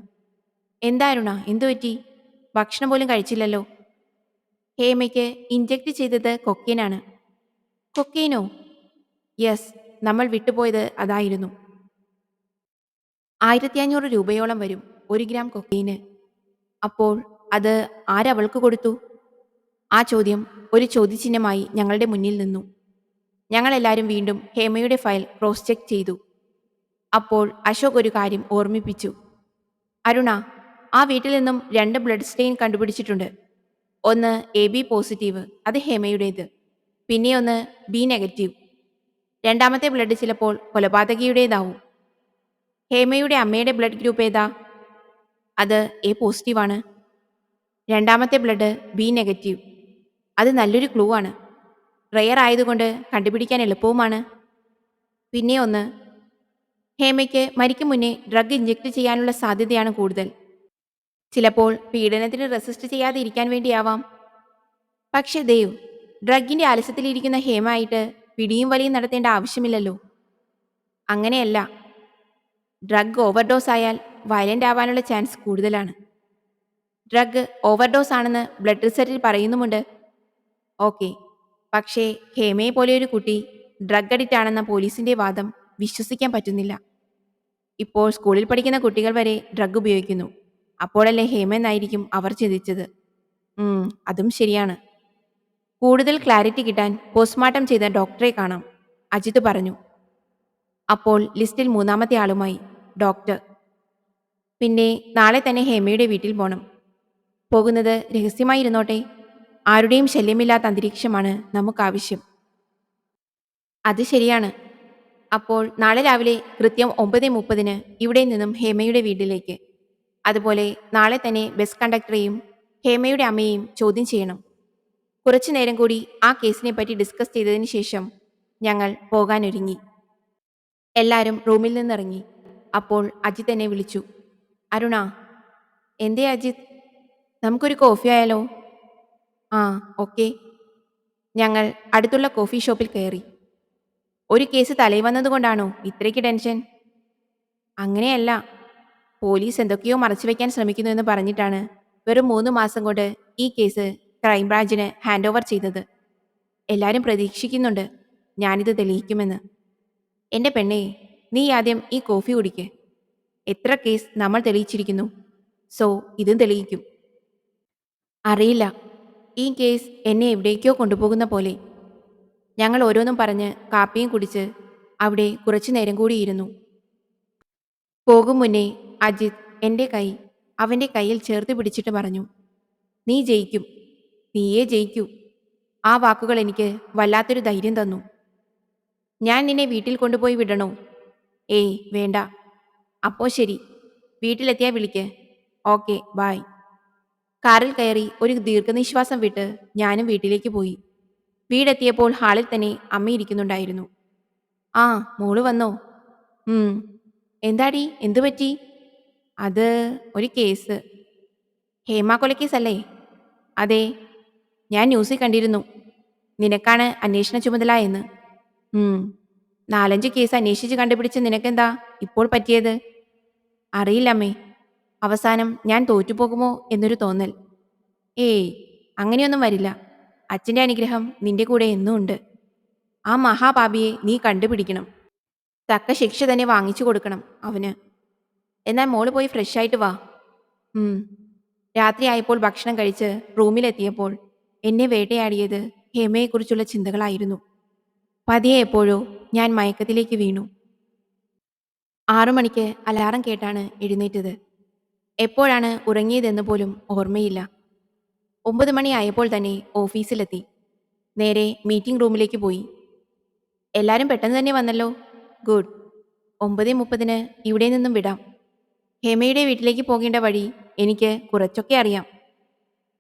S1: എന്താ അരുണ, എന്തു പറ്റി? ഭക്ഷണം പോലും കഴിച്ചില്ലല്ലോ. ഹേമയ്ക്ക് ഇഞ്ചെക്ട് ചെയ്തത് കൊക്കെയിനാണ്. കൊക്കെയിനോ? യെസ്, നമ്മൾ വിട്ടുപോയത് അതായിരുന്നു. 1500 രൂപയോളം വരും 1 ഗ്രാം കൊക്കെയിന്. അപ്പോൾ അത് ആരവൾക്ക് കൊടുത്തു? ആ ചോദ്യം ഒരു ചോദ്യചിഹ്നമായി ഞങ്ങളുടെ മുന്നിൽ നിന്നു. ഞങ്ങളെല്ലാവരും വീണ്ടും ഹേമയുടെ ഫയൽ ക്രോസ് ചെക്ക് ചെയ്തു. അപ്പോൾ അശോക് ഒരു കാര്യം ഓർമ്മിപ്പിച്ചു. അരുണ, ആ വീട്ടിൽ നിന്നും 2 ബ്ലഡ് സ്റ്റെയിൻ കണ്ടുപിടിച്ചിട്ടുണ്ട്. ഒന്ന് AB പോസിറ്റീവ്, അത് ഹേമയുടേത്. പിന്നെ ഒന്ന് B നെഗറ്റീവ്. രണ്ടാമത്തെ ബ്ലഡ് ചിലപ്പോൾ കൊലപാതകിയുടേതാവും. ഹേമയുടെ അമ്മയുടെ ബ്ലഡ് ഗ്രൂപ്പ് ഏതാ? അത് A പോസിറ്റീവാണ്. രണ്ടാമത്തെ ബ്ലഡ് B നെഗറ്റീവ്. അത് നല്ലൊരു ക്ലൂ ആണ്. റെയർ ആയതുകൊണ്ട് കണ്ടുപിടിക്കാൻ എളുപ്പവുമാണ്. പിന്നെ ഒന്ന്, ഹേമയ്ക്ക് മരിക്കും മുന്നേ ഡ്രഗ് ഇഞ്ചെക്ട് ചെയ്യാനുള്ള സാധ്യതയാണ് കൂടുതൽ. ചിലപ്പോൾ പീഡനത്തിന് റെസിസ്റ്റ് ചെയ്യാതെ ഇരിക്കാൻ വേണ്ടിയാവാം. പക്ഷേ ദേവ്, ഡ്രഗിന്റെ ആലസ്യത്തിലിരിക്കുന്ന ഹേമായിട്ട് പിടിയും വലിയും നടത്തേണ്ട ആവശ്യമില്ലല്ലോ. അങ്ങനെയല്ല. ഡ്രഗ് ഓവർഡോസ് ആയാൽ വയലന്റ് ആവാനുള്ള ചാൻസ് കൂടുതലാണ്. ഡ്രഗ് ഓവർഡോസ് ആണെന്ന് ബ്ലഡ് റിസൾട്ടിൽ പറയുന്നുമുണ്ട്. ഓക്കെ, പക്ഷേ ഹേമയെ പോലെ ഒരു കുട്ടി ഡ്രഗ് അഡിക്റ്റ് ആണെന്ന പോലീസിന്റെ വാദം വിശ്വസിക്കാൻ പറ്റുന്നില്ല. ഇപ്പോൾ സ്കൂളിൽ പഠിക്കുന്ന കുട്ടികൾ വരെ ഡ്രഗ് ഉപയോഗിക്കുന്നു. അപ്പോഴല്ലേ ഹേമ എന്നായിരിക്കും അവർ ചിന്തിച്ചത്. അതും ശരിയാണ്. കൂടുതൽ ക്ലാരിറ്റി കിട്ടാൻ പോസ്റ്റ്മോർട്ടം ചെയ്ത ഡോക്ടറെ കാണാം, അജിത് പറഞ്ഞു. അപ്പോൾ ലിസ്റ്റിൽ 3-മത്തെ ആളുമായി ഡോക്ടർ. പിന്നെ നാളെ തന്നെ ഹേമയുടെ വീട്ടിൽ പോണം. പോകുന്നത് രഹസ്യമായി ഇരുന്നോട്ടെ. ആരുടെയും ശല്യമില്ലാത്ത അന്തരീക്ഷമാണ് നമുക്കാവശ്യം. അത് ശരിയാണ്. അപ്പോൾ നാളെ രാവിലെ കൃത്യം 9:30 ഇവിടെ നിന്നും ഹേമയുടെ വീട്ടിലേക്ക്. അതുപോലെ നാളെ തന്നെ ബസ് കണ്ടക്ടറെയും ഹേമയുടെ അമ്മയെയും ചോദ്യം ചെയ്യണം. കുറച്ചു നേരം കൂടി ആ കേസിനെ പറ്റി ഡിസ്കസ് ചെയ്തതിന് ശേഷം ഞങ്ങൾ പോകാനൊരുങ്ങി. എല്ലാവരും റൂമിൽ നിന്നിറങ്ങി. അപ്പോൾ അജിത്ത് എന്നെ വിളിച്ചു. അരുണ. എന്തേ അജിത്ത്? നമുക്കൊരു കോഫി ആയാലോ? ആ, ഓക്കെ. ഞങ്ങൾ അടുത്തുള്ള കോഫി ഷോപ്പിൽ കയറി. ഒരു കേസ് തലയിൽ വന്നതുകൊണ്ടാണോ ഇത്രയ്ക്ക് ടെൻഷൻ? അങ്ങനെയല്ല. പോലീസ് എന്തൊക്കെയോ മറച്ചുവെക്കാൻ ശ്രമിക്കുന്നു എന്ന് പറഞ്ഞിട്ടാണ് വെറും 3 മാസം കൊണ്ട് ഈ കേസ് ക്രൈംബ്രാഞ്ചിന് ഹാൻഡ് ഓവർ ചെയ്തത്. എല്ലാവരും പ്രതീക്ഷിക്കുന്നുണ്ട് ഞാനിത് തെളിയിക്കുമെന്ന്. എൻ്റെ പെണ്ണേ, നീ ആദ്യം ഈ കോഫി കുടിക്ക്. എത്ര കേസ് നമ്മൾ തെളിയിച്ചിരിക്കുന്നു. സോ ഇതും തെളിയിക്കും. അറിയില്ല, ഈ കേസ് എന്നെ എവിടേക്കോ കൊണ്ടുപോകുന്ന പോലെ. ഞങ്ങൾ ഓരോന്നും പറഞ്ഞ് കാപ്പിയും കുടിച്ച് അവിടെ കുറച്ചു നേരം കൂടിയിരുന്നു. പോകും മുന്നേ അജിത് എൻ്റെ കൈ അവൻ്റെ കയ്യിൽ ചേർത്ത് പിടിച്ചിട്ട് പറഞ്ഞു, നീ ജയിക്കും, നീയേ ജയിക്കൂ. ആ വാക്കുകൾ എനിക്ക് വല്ലാത്തൊരു ധൈര്യം തന്നു. ഞാൻ നിന്നെ വീട്ടിൽ കൊണ്ടുപോയി വിടണോ? ഏയ് വേണ്ട. അപ്പോൾ ശരി, വീട്ടിലെത്തിയാൽ വിളിക്ക്. Okay, bye. കാറിൽ കയറി ഒരു ദീർഘനിശ്വാസം വിട്ട് ഞാനും വീട്ടിലേക്ക് പോയി. വീടെത്തിയപ്പോൾ ഹാളിൽ തന്നെ അമ്മ ഇരിക്കുന്നുണ്ടായിരുന്നു. ആ, മോള് വന്നോ? എന്താടി, എന്തു പറ്റി? അത് ഒരു കേസ്. ഹേമ കൊലക്കേസല്ലേ? അതെ, ഞാൻ ന്യൂസിൽ കണ്ടിരുന്നു. നിനക്കാണ് അന്വേഷണ ചുമതല എന്ന്. 4-5 കേസ് അന്വേഷിച്ച് കണ്ടുപിടിച്ച് നിനക്കെന്താ ഇപ്പോൾ പറ്റിയത്? അറിയില്ലമ്മേ. അവസാനം ഞാൻ തോറ്റുപോകുമോ എന്നൊരു തോന്നൽ. ഏയ്, അങ്ങനെയൊന്നും വരില്ല. അച്ഛൻ്റെ അനുഗ്രഹം നിന്റെ കൂടെ എന്നും ഉണ്ട്. ആ മഹാപാപിയെ നീ കണ്ടുപിടിക്കണം. തക്ക ശിക്ഷ തന്നെ വാങ്ങിച്ചു കൊടുക്കണം അവന്. എന്നാൽ മോള് പോയി ഫ്രഷ് ആയിട്ട് വാ. രാത്രിയായപ്പോൾ ഭക്ഷണം കഴിച്ച് റൂമിലെത്തിയപ്പോൾ എന്നെ വേട്ടയാടിയത് ഹേമയെക്കുറിച്ചുള്ള ചിന്തകളായിരുന്നു. പതിയെ എപ്പോഴോ ഞാൻ മയക്കത്തിലേക്ക് വീണു. 6 മണിക്ക് അലാറം കേട്ടാണ് എഴുന്നേറ്റത്. എപ്പോഴാണ് ഉറങ്ങിയതെന്ന് പോലും ഓർമ്മയില്ല. 9 മണിയായപ്പോൾ തന്നെ ഓഫീസിലെത്തി. നേരെ മീറ്റിംഗ് റൂമിലേക്ക് പോയി. എല്ലാരും പെട്ടെന്ന് തന്നെ വന്നല്ലോ. ഗുഡ്. 9:30 ഇവിടെ നിന്നും വിടാം. ഹേമയുടെ വീട്ടിലേക്ക് പോകേണ്ട വഴി എനിക്ക് കുറച്ചൊക്കെ അറിയാം.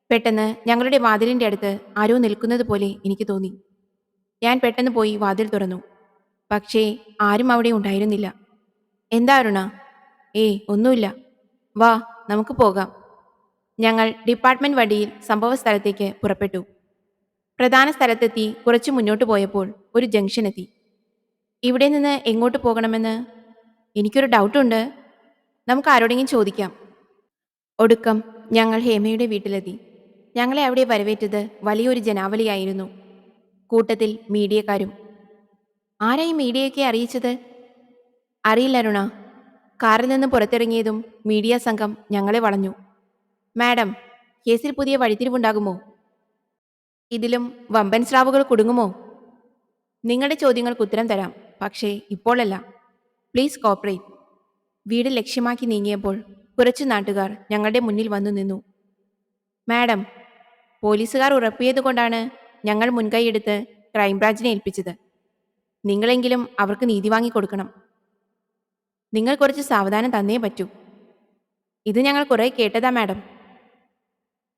S1: പെട്ടെന്ന് ഞങ്ങളുടെ വാതിലിന്റെ അടുത്ത് ആരോ നിൽക്കുന്നത് പോലെ എനിക്ക് തോന്നി. ഞാൻ പെട്ടെന്ന് പോയി വാതിൽ തുറന്നു. പക്ഷേ ആരും അവിടെ ഉണ്ടായിരുന്നില്ല. എന്താ അരുണ? ഒന്നുമില്ല. വാ, നമുക്ക് പോകാം. ഞങ്ങൾ ഡിപ്പാർട്ട്മെന്റ് വണ്ടിയിൽ സംഭവ സ്ഥലത്തേക്ക് പുറപ്പെട്ടു. പ്രധാന സ്ഥലത്തെത്തി കുറച്ചു മുന്നോട്ട് പോയപ്പോൾ ഒരു ജംഗ്ഷൻ എത്തി. ഇവിടെ നിന്ന് എങ്ങോട്ട് പോകണമെന്ന് എനിക്കൊരു ഡൗട്ടുണ്ട്. നമുക്ക് ആരോടെങ്കിലും ചോദിക്കാം. ഒടുക്കം ഞങ്ങൾ ഹേമയുടെ വീട്ടിലെത്തി. ഞങ്ങളെ അവിടെ വരവേറ്റത് വലിയൊരു ജനാവലിയായിരുന്നു. കൂട്ടത്തിൽ മീഡിയക്കാരും. ആരാ ഈ മീഡിയയൊക്കെ അറിയിച്ചത്? അറിയില്ല അരുണ. കാറിൽ നിന്ന് പുറത്തിറങ്ങിയതും മീഡിയ സംഘം ഞങ്ങളെ വളഞ്ഞു. മാഡം, കേസിൽ പുതിയ വഴിത്തിരിവുണ്ടാകുമോ? ഇതിലും വമ്പൻ സ്രാവുകൾ കുടുങ്ങുമോ? നിങ്ങളുടെ ചോദ്യങ്ങൾക്ക് ഉത്തരം തരാം, പക്ഷേ ഇപ്പോഴല്ല. Please cooperate. വീട് ലക്ഷ്യമാക്കി നീങ്ങിയപ്പോൾ കുറച്ച് നാട്ടുകാർ ഞങ്ങളുടെ മുന്നിൽ വന്നു നിന്നു. മാഡം, പോലീസുകാർ ഉറപ്പിയതുകൊണ്ടാണ് ഞങ്ങൾ മുൻകൈയെടുത്ത് ക്രൈംബ്രാഞ്ചിനെ ഏൽപ്പിച്ചത്. നിങ്ങളെങ്കിലും അവർക്ക് നീതി വാങ്ങിക്കൊടുക്കണം. നിങ്ങൾ കുറച്ച് സാവധാനം തന്നേ പറ്റൂ. ഇത് ഞങ്ങൾ കുറെ കേട്ടതാ മാഡം.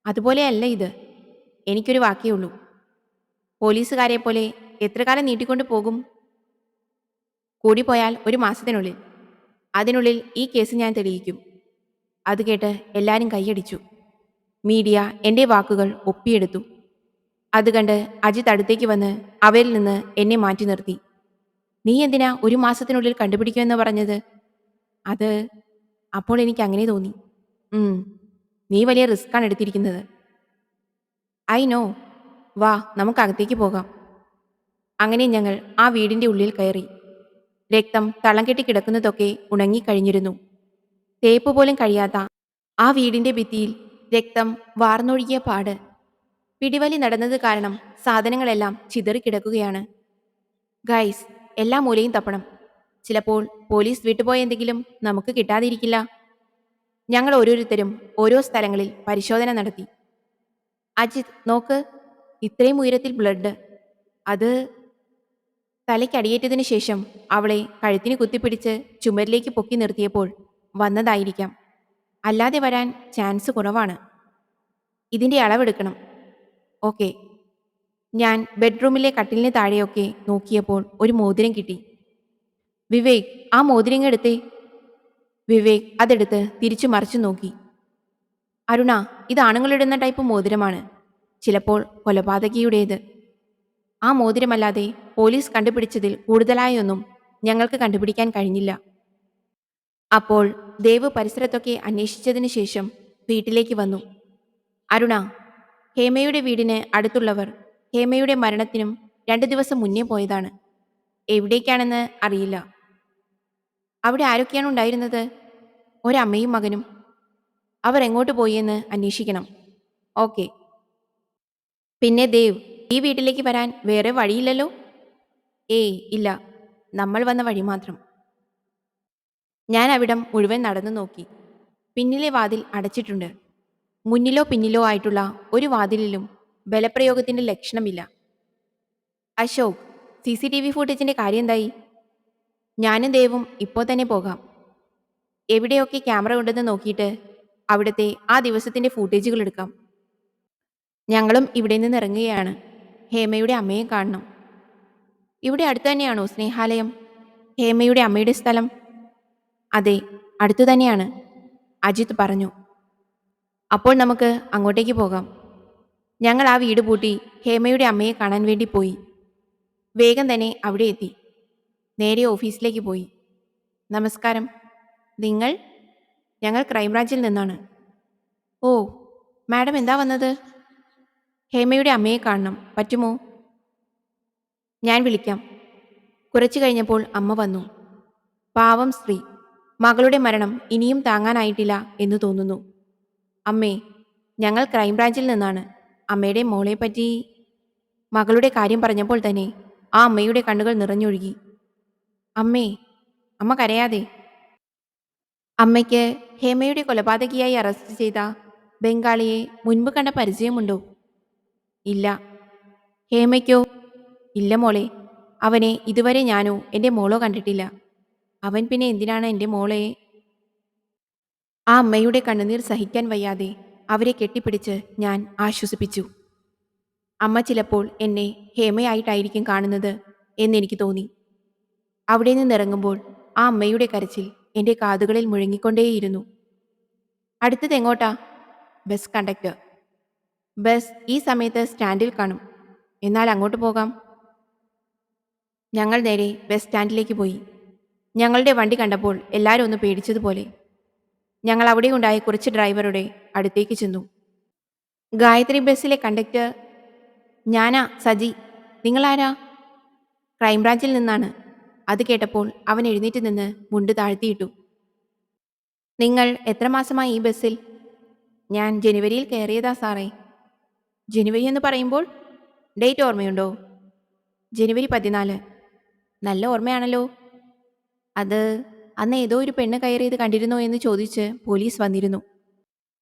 S1: അതുപോലെയല്ല ഇത്. എനിക്കൊരു വാക്കേ ഉള്ളൂ. പോലീസുകാരെ പോലെ എത്ര കാലം നീട്ടിക്കൊണ്ടു പോകും? കൂടിപ്പോയാൽ 1 മാസത്തിനുള്ളിൽ. അതിനുള്ളിൽ ഈ കേസ് ഞാൻ തെളിയിക്കും. അത് കേട്ട് എല്ലാവരും കൈയടിച്ചു. മീഡിയ എൻ്റെ വാക്കുകൾ ഒപ്പിയെടുത്തു. അത് കണ്ട് അജിത് അടുത്തേക്ക് വന്ന് അവരിൽ നിന്ന് എന്നെ മാറ്റി നിർത്തി. നീ എന്തിനാ 1 മാസത്തിനുള്ളിൽ കണ്ടുപിടിക്കുമെന്ന് പറഞ്ഞത്? അത് അപ്പോൾ എനിക്ക് അങ്ങനെ തോന്നി. നീ വലിയ റിസ്ക്കാണ് എടുത്തിരിക്കുന്നത്. I know. വാ, നമുക്ക് അകത്തേക്ക് പോകാം. അങ്ങനെ ഞങ്ങൾ ആ വീടിന്റെ ഉള്ളിൽ കയറി. രക്തം തളം കെട്ടി കിടക്കുന്നതൊക്കെ ഉണങ്ങിക്കഴിഞ്ഞിരുന്നു. തേപ്പ് പോലും കഴിയാത്ത ആ വീടിന്റെ ഭിത്തിയിൽ രക്തം വാർന്നൊഴുകിയ പാട്. പിടിവലി നടന്നത് കാരണം സാധനങ്ങളെല്ലാം ചിതറിക്കിടക്കുകയാണ്. ഗൈസ്, എല്ലാ മൂലയും തപ്പണം. ചിലപ്പോൾ പോലീസ് വിട്ടുപോയ എന്തെങ്കിലും നമുക്ക് കിട്ടാതിരിക്കില്ല. ഞങ്ങൾ ഓരോരുത്തരും ഓരോ സ്ഥലങ്ങളിൽ പരിശോധന നടത്തി. അജിത്, നോക്ക്, ഇത്രയും ഉയരത്തിൽ ബ്ലഡ്. അത് തലയ്ക്കടിയേറ്റതിനു ശേഷം അവളെ കഴുത്തിന് കുത്തിപ്പിടിച്ച് ചുമരിലേക്ക് പൊക്കി നിർത്തിയപ്പോൾ വന്നതായിരിക്കാം. അല്ലാതെ വരാൻ ചാൻസ് കുറവാണ്. ഇതിന്റെ അളവെടുക്കണം. ഓക്കെ. ഞാൻ ബെഡ്റൂമിലെ കട്ടിലിന് താഴെയൊക്കെ നോക്കിയപ്പോൾ ഒരു മോതിരം കിട്ടി. വിവേക്, ആ മോതിരം എടുത്തേ. വിവേക് അതെടുത്ത് തിരിച്ചു മറിച്ചു നോക്കി. അരുണ, ഇത് ആണുങ്ങളിടുന്ന ടൈപ്പ് മോതിരമാണ്. ചിലപ്പോൾ കൊലപാതകിയുടേത്. ആ മോതിരമല്ലാതെ പോലീസ് കണ്ടുപിടിച്ചതിൽ കൂടുതലായൊന്നും ഞങ്ങൾക്ക് കണ്ടുപിടിക്കാൻ കഴിഞ്ഞില്ല. അപ്പോൾ ദേവ് പരിസരത്തൊക്കെ അന്വേഷിച്ചതിന് ശേഷം വീട്ടിലേക്ക് വന്നു. അരുണ, ഹേമയുടെ വീടിന് അടുത്തുള്ളവർ ഹേമയുടെ മരണത്തിനും 2 ദിവസം മുന്നേ പോയതാണ്. എവിടേക്കാണെന്ന് അറിയില്ല. അവിടെ ആരൊക്കെയാണ് ഉണ്ടായിരുന്നത്? ഒരമ്മയും മകനും. അവർ എങ്ങോട്ട് പോയി എന്ന് അന്വേഷിക്കണം. ഓക്കെ. പിന്നെ ദേവ്, ഈ വീട്ടിലേക്ക് വരാൻ വേറെ വഴിയില്ലല്ലോ? ഇല്ല. നമ്മൾ വന്ന വഴി മാത്രം. ഞാൻ അവിടം മുഴുവൻ നടന്നു നോക്കി. പിന്നിലെ വാതിൽ അടച്ചിട്ടുണ്ട്. മുന്നിലോ പിന്നിലോ ആയിട്ടുള്ള ഒരു വാതിലിലും ബലപ്രയോഗത്തിന്റെ ലക്ഷണമില്ല. അശോക്, CCTV ഫുട്ടേജിന്റെ കാര്യം എന്തായി? ഞാനും ദേവും ഇപ്പോൾ തന്നെ പോകാം. എവിടെയൊക്കെ ക്യാമറ ഉണ്ടെന്ന് നോക്കിയിട്ട് അവിടുത്തെ ആ ദിവസത്തിന്റെ ഫൂട്ടേജുകൾ എടുക്കാം. ഞങ്ങളും ഇവിടെ നിന്ന് ഇറങ്ങുകയാണ്. ഹേമയുടെ അമ്മയെ കാണണം. ഇവിടെ അടുത്ത് തന്നെയാണോ സ്നേഹാലയം? ഹേമയുടെ അമ്മയുടെ സ്ഥലം? അതെ, അടുത്തു തന്നെയാണ്, അജിത് പറഞ്ഞു. അപ്പോൾ നമുക്ക് അങ്ങോട്ടേക്ക് പോകാം. ഞങ്ങൾ ആ വീട് പൂട്ടി ഹേമയുടെ അമ്മയെ കാണാൻ വേണ്ടി പോയി. വേഗം തന്നെ അവിടെ എത്തി. നേരെ ഓഫീസിലേക്ക് പോയി. നമസ്കാരം. നിങ്ങൾ? ഞങ്ങൾ ക്രൈംബ്രാഞ്ചിൽ നിന്നാണ്. ഓ, മാഡം എന്താ വന്നത്? ഹേമയുടെ അമ്മയെ കാണണം, പറ്റുമോ? ഞാൻ വിളിക്കാം. കുറച്ചു കഴിഞ്ഞപ്പോൾ അമ്മ വന്നു. പാവം സ്ത്രീ. മകളുടെ മരണം ഇനിയും താങ്ങാനായിട്ടില്ല എന്ന് തോന്നുന്നു. അമ്മേ, ഞങ്ങൾ ക്രൈംബ്രാഞ്ചിൽ നിന്നാണ്. അമ്മയുടെ മോളെപ്പറ്റി മകളുടെ കാര്യം പറഞ്ഞപ്പോൾ തന്നെ ആ അമ്മയുടെ കണ്ണുകൾ നിറഞ്ഞൊഴുകി. അമ്മേ, അമ്മ കരയാതെ. അമ്മയ്ക്ക് ഹേമയുടെ കൊലപാതകിയായി അറസ്റ്റ് ചെയ്ത ബംഗാളിയെ മുൻപ് കണ്ട പരിചയമുണ്ടോ? ഇല്ല. ഹേമയ്ക്കോ? ഇല്ല മോളെ. അവനെ ഇതുവരെ ഞാനോ എൻ്റെ മോളോ കണ്ടിട്ടില്ല. അവൻ പിന്നെ എന്തിനാണ് എൻ്റെ മോളെ? ആ അമ്മയുടെ കണ്ണുനീർ സഹിക്കാൻ വയ്യാതെ അവരെ കെട്ടിപ്പിടിച്ച് ഞാൻ ആശ്വസിപ്പിച്ചു. അമ്മ ചിലപ്പോൾ എന്നെ ഹേമയായിട്ടായിരിക്കും കാണുന്നത് എന്നെനിക്ക് തോന്നി. അവിടെ നിന്നിറങ്ങുമ്പോൾ ആ അമ്മയുടെ കരച്ചിൽ എൻ്റെ കാതുകളിൽ മുഴങ്ങിക്കൊണ്ടേയിരുന്നു. അടുത്തത് എങ്ങോട്ടാ? Bus conductor. ബസ് ഈ സമയത്ത് സ്റ്റാൻഡിൽ കാണും. എന്നാൽ അങ്ങോട്ട് പോകാം. ഞങ്ങൾ നേരെ ബസ് സ്റ്റാൻഡിലേക്ക് പോയി. ഞങ്ങളുടെ വണ്ടി കണ്ടപ്പോൾ എല്ലാവരും ഒന്ന് പേടിച്ചതുപോലെ. ഞങ്ങൾ അവിടെ ഉണ്ടായ കുറച്ച് ഡ്രൈവറുടെ അടുത്തേക്ക് ചെന്നു. ഗായത്രി ബസ്സിലെ കണ്ടക്ടർ. ഞാനാ, സജി. നിങ്ങളാരാ? ക്രൈംബ്രാഞ്ചിൽ നിന്നാണ്. അത് കേട്ടപ്പോൾ അവൻ എഴുന്നേറ്റ് നിന്ന് മുണ്ട് താഴ്ത്തിയിട്ടു. നിങ്ങൾ എത്ര മാസമായി ഈ ബസ്സിൽ? ഞാൻ ജനുവരിയിൽ കയറിയതാ സാറേ. ജനുവരി എന്ന് പറയുമ്പോൾ ഡേറ്റ് ഓർമ്മയുണ്ടോ? ജനുവരി 14. നല്ല ഓർമ്മയാണല്ലോ. അത് അന്ന് ഏതോ ഒരു പെണ്ണ് കയറിയത് കണ്ടിരുന്നോ എന്ന് ചോദിച്ച് പോലീസ് വന്നിരുന്നു.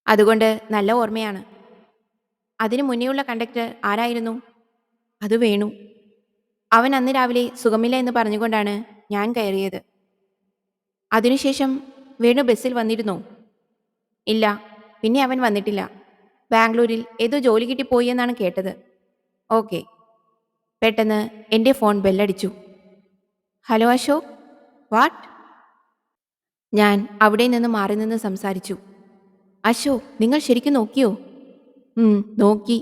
S1: അതുകൊണ്ട് നല്ല ഓർമ്മയാണ്. അതിനു മുന്നേയുള്ള കണ്ടക്ടർ ആരായിരുന്നു? അത് വേണു. അവൻ അന്ന് രാവിലെ സുഖമില്ല എന്ന് പറഞ്ഞുകൊണ്ടാണ് ഞാൻ കയറിയത്. അതിനുശേഷം വേണു ബസ്സിൽ വന്നിരുന്നോ? ഇല്ല. പിന്നെ അവൻ വന്നിട്ടില്ല. ബാംഗ്ലൂരിൽ ഏതോ ജോലി കിട്ടി പോയി എന്നാണ് കേട്ടത്. ഓക്കെ. പെട്ടെന്ന് എൻ്റെ ഫോൺ ബെല്ലടിച്ചു. ഹലോ അശോക്. വാട്ട്? ഞാൻ അവിടെ നിന്ന് മാറി നിന്ന് സംസാരിച്ചു. അശോക്, നിങ്ങൾ ശരിക്കും നോക്കിയോ? നോക്കി.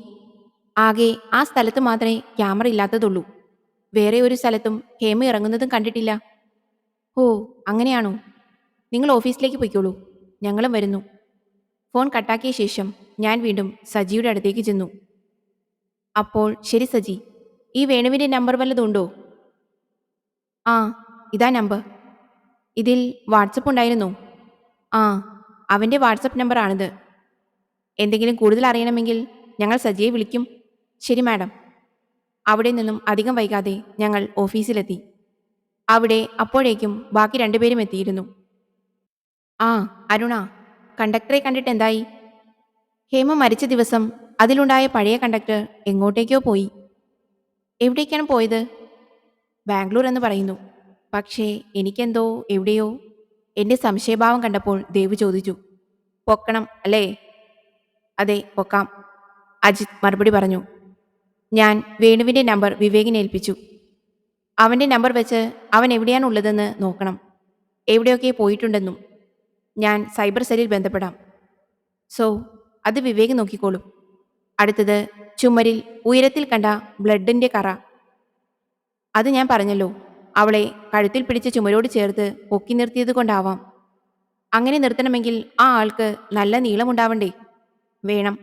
S1: ആകെ ആ സ്ഥലത്ത് മാത്രമേ ക്യാമറ ഇല്ലാത്തതുള്ളൂ. വേറെ ഒരു സ്ഥലത്തും ഹേമ ഇറങ്ങുന്നതും കണ്ടിട്ടില്ല. ഓ, അങ്ങനെയാണോ? നിങ്ങൾ ഓഫീസിലേക്ക് പൊയ്ക്കോളൂ. ഞങ്ങളും വരുന്നു. ഫോൺ കട്ടാക്കിയ ശേഷം ഞാൻ വീണ്ടും സജിയുടെ അടുത്തേക്ക് ചെന്നു. അപ്പോൾ ശരി സജി, ഈ വേണുവിൻ്റെ നമ്പർ വല്ലതും ഉണ്ടോ? ആ, ഇതാ നമ്പർ. ഇതിൽ വാട്സപ്പ് ഉണ്ടായിരുന്നോ? ആ, അവൻ്റെ വാട്സപ്പ് നമ്പറാണിത്. എന്തെങ്കിലും കൂടുതൽ അറിയണമെങ്കിൽ ഞങ്ങൾ സജിയെ വിളിക്കും. ശരി മാഡം. അവിടെ നിന്നും അധികം വൈകാതെ ഞങ്ങൾ ഓഫീസിലെത്തി. അവിടെ അപ്പോഴേക്കും ബാക്കി രണ്ടുപേരും എത്തിയിരുന്നു. ആ, അരുണ, കണ്ടക്ടറെ കണ്ടിട്ട് എന്തായി? ഹേമ മരിച്ച ദിവസം അതിലുണ്ടായ പഴയ കണ്ടക്ടർ എങ്ങോട്ടേക്കോ പോയി. എവിടേക്കാണ് പോയത്? ബാംഗ്ലൂർ എന്ന് പറയുന്നു. പക്ഷേ എനിക്കെന്തോ എവിടെയോ. എൻ്റെ സംശയഭാവം കണ്ടപ്പോൾ ദേവ് ചോദിച്ചു. പൊക്കണം അല്ലേ? അതെ, പൊക്കാം. അജിത് മറുപടി പറഞ്ഞു. ഞാൻ വേണുവിൻ്റെ നമ്പർ വിവേകിനെ ഏൽപ്പിച്ചു. അവൻ്റെ നമ്പർ വെച്ച് അവൻ എവിടെയാണ് ഉള്ളതെന്ന് നോക്കണം. എവിടെയൊക്കെ പോയിട്ടുണ്ടെന്നും. ഞാൻ സൈബർ സെല്ലിൽ ബന്ധപ്പെടാം. സോ അത് വിവേക് നോക്കിക്കോളും. അടുത്തത് ചുമരിൽ ഉയരത്തിൽ കണ്ട ബ്ലഡിൻ്റെ കറ. അത് ഞാൻ പറഞ്ഞല്ലോ, അവളെ കഴുത്തിൽ പിടിച്ച് ചുമരോട് ചേർത്ത് പൊക്കി നിർത്തിയത് കൊണ്ടാവാം. അങ്ങനെ നിർത്തണമെങ്കിൽ ആ ആൾക്ക് നല്ല നീളമുണ്ടാവണ്ടേ? വേണം.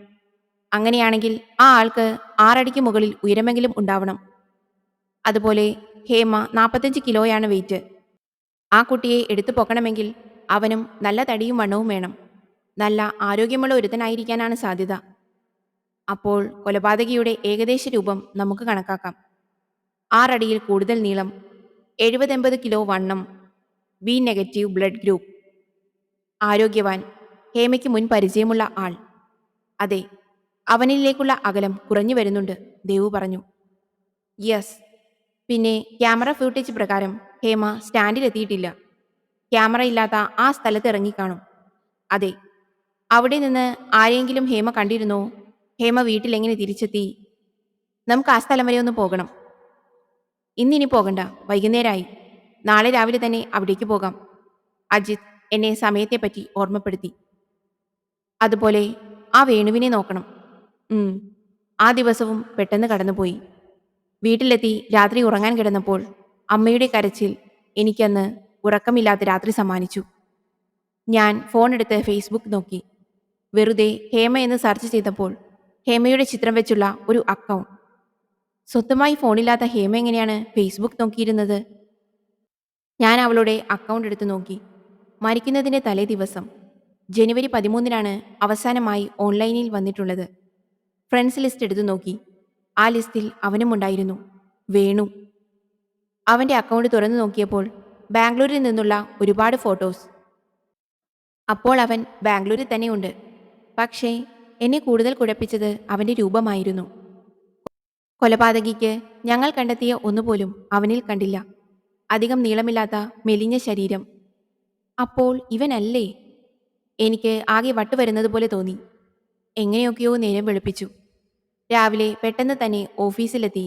S1: അങ്ങനെയാണെങ്കിൽ ആ ആൾക്ക് 6 അടിക്ക് മുകളിൽ ഉയരമെങ്കിലും ഉണ്ടാവണം. അതുപോലെ ഹേമ 45 കിലോയാണ് വെയിറ്റ്. ആ കുട്ടിയെ എടുത്തു പൊക്കണമെങ്കിൽ അവനും നല്ല തടിയും വണ്ണവും വേണം. നല്ല ആരോഗ്യമുള്ള ഒരുത്തനായിരിക്കാനാണ് സാധ്യത. അപ്പോൾ കൊലപാതകിയുടെ ഏകദേശ രൂപം നമുക്ക് കണക്കാക്കാം. 6 അടിയിൽ കൂടുതൽ നീളം, 70-80 കിലോ വണ്ണം, ബി നെഗറ്റീവ് ബ്ലഡ് ഗ്രൂപ്പ്, ആരോഗ്യവാൻ, ഹേമയ്ക്ക് മുൻ പരിചയമുള്ള ആൾ. അതെ, അവനിലേക്കുള്ള അകലം കുറഞ്ഞു വരുന്നുണ്ട്, ദേവു പറഞ്ഞു. യെസ്. പിന്നെ ക്യാമറ ഫൂട്ടേജ് പ്രകാരം ഹേമ സ്റ്റാൻഡിലെത്തിയിട്ടില്ല. ക്യാമറ ഇല്ലാത്ത ആ സ്ഥലത്ത് ഇറങ്ങിക്കാണും. അതെ. അവിടെ നിന്ന് ആരെങ്കിലും ഹേമ കണ്ടിരുന്നോ? ഹേമ വീട്ടിലെങ്ങനെ തിരിച്ചെത്തി? നമുക്ക് ആ സ്ഥലം വരെ ഒന്ന് പോകണം. ഇന്നിനി പോകണ്ട, വൈകുന്നേരമായി. നാളെ രാവിലെ തന്നെ അവിടേക്ക് പോകാം. അജിത് എന്നെ സമയത്തെപ്പറ്റി ഓർമ്മപ്പെടുത്തി. അതുപോലെ ആ വേണുവിനെ നോക്കണം. ആ ദിവസവും പെട്ടെന്ന് കടന്നുപോയി. വീട്ടിലെത്തി രാത്രി ഉറങ്ങാൻ കിടന്നപ്പോൾ അമ്മയുടെ കരച്ചിൽ എനിക്കന്ന് ഉറക്കമില്ലാത്ത രാത്രി സമ്മാനിച്ചു. ഞാൻ ഫോണെടുത്ത് ഫേസ്ബുക്ക് നോക്കി. വെറുതെ ഹേമ എന്ന് സെർച്ച് ചെയ്തപ്പോൾ ഹേമയുടെ ചിത്രം വെച്ചുള്ള ഒരു അക്കൗണ്ട്. സ്വന്തമായി ഫോണില്ലാത്ത ഹേമ എങ്ങനെയാണ് ഫേസ്ബുക്ക് നോക്കിയിരുന്നത്? ഞാൻ അവളുടെ അക്കൗണ്ട് എടുത്തു നോക്കി. മരിക്കുന്നതിൻ്റെ തലേ ദിവസം ജനുവരി 13 അവസാനമായി ഓൺലൈനിൽ വന്നിട്ടുള്ളത്. ഫ്രണ്ട്സ് ലിസ്റ്റ് എടുത്തു നോക്കി. ആ ലിസ്റ്റിൽ അവനും ഉണ്ടായിരുന്നു, വേണു. അവൻ്റെ അക്കൗണ്ട് തുറന്നു നോക്കിയപ്പോൾ ബാംഗ്ലൂരിൽ നിന്നുള്ള ഒരുപാട് ഫോട്ടോസ്. അപ്പോൾ അവൻ ബാംഗ്ലൂരിൽ തന്നെയുണ്ട്. പക്ഷേ എന്നെ കൂടുതൽ കുഴപ്പിച്ചത് അവന്റെ രൂപമായിരുന്നു. കൊലപാതകിക്ക് ഞങ്ങൾ കണ്ടെത്തിയ ഒന്നുപോലും അവനിൽ കണ്ടില്ല. അധികം നീളമില്ലാത്ത മെലിഞ്ഞ ശരീരം. അപ്പോൾ ഇവനല്ലേ? എനിക്ക് ആകെ വട്ടുവരുന്നത് പോലെ തോന്നി. എങ്ങനെയൊക്കെയോ നേരം വെളുപ്പിച്ചു. രാവിലെ പെട്ടെന്ന് തന്നെ ഓഫീസിലെത്തി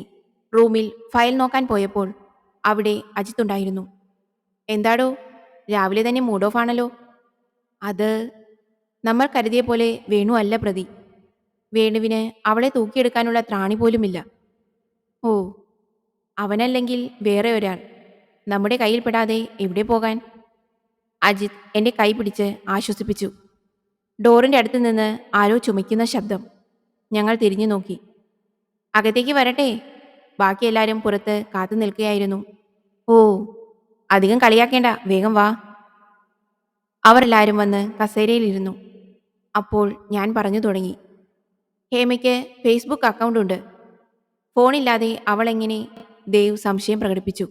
S1: റൂമിൽ ഫയൽ നോക്കാൻ പോയപ്പോൾ അവിടെ അജിത്തുണ്ടായിരുന്നു. എന്താടോ, രാവിലെ തന്നെ മൂഡ് ഓഫ് ആണല്ലോ? അത് നമ്മൾ കരുതിയ പോലെ വേണു അല്ല പ്രതി. വേണുവിന് അവളെ തൂക്കിയെടുക്കാനുള്ള ത്രാണി പോലുമില്ല. ഓ, അവനല്ലെങ്കിൽ വേറെ ഒരാൾ. നമ്മുടെ കയ്യിൽപ്പെടാതെ എവിടെ പോകാൻ? അജിത് എന്റെ കൈ പിടിച്ച് ആശ്വസിപ്പിച്ചു. ഡോറിന്റെ അടുത്ത് നിന്ന് ആരോ ചുമയ്ക്കുന്ന ശബ്ദം. ഞങ്ങൾ തിരിഞ്ഞു നോക്കി. അകത്തേക്ക് വരട്ടെ? ബാക്കി എല്ലാവരും പുറത്ത് കാത്തു നിൽക്കുകയായിരുന്നു. ഓ, അധികം കളിയാക്കേണ്ട, വേഗം വാ. അവരെല്ലാവരും വന്ന് കസേരയിലിരുന്നു. അപ്പോൾ ഞാൻ പറഞ്ഞു തുടങ്ങി. ഹേമയ്ക്ക് ഫേസ്ബുക്ക് അക്കൗണ്ട് ഉണ്ട്. ഫോണില്ലാതെ അവൾ എങ്ങനെ? ദേവ് സംശയം പ്രകടിപ്പിച്ചു.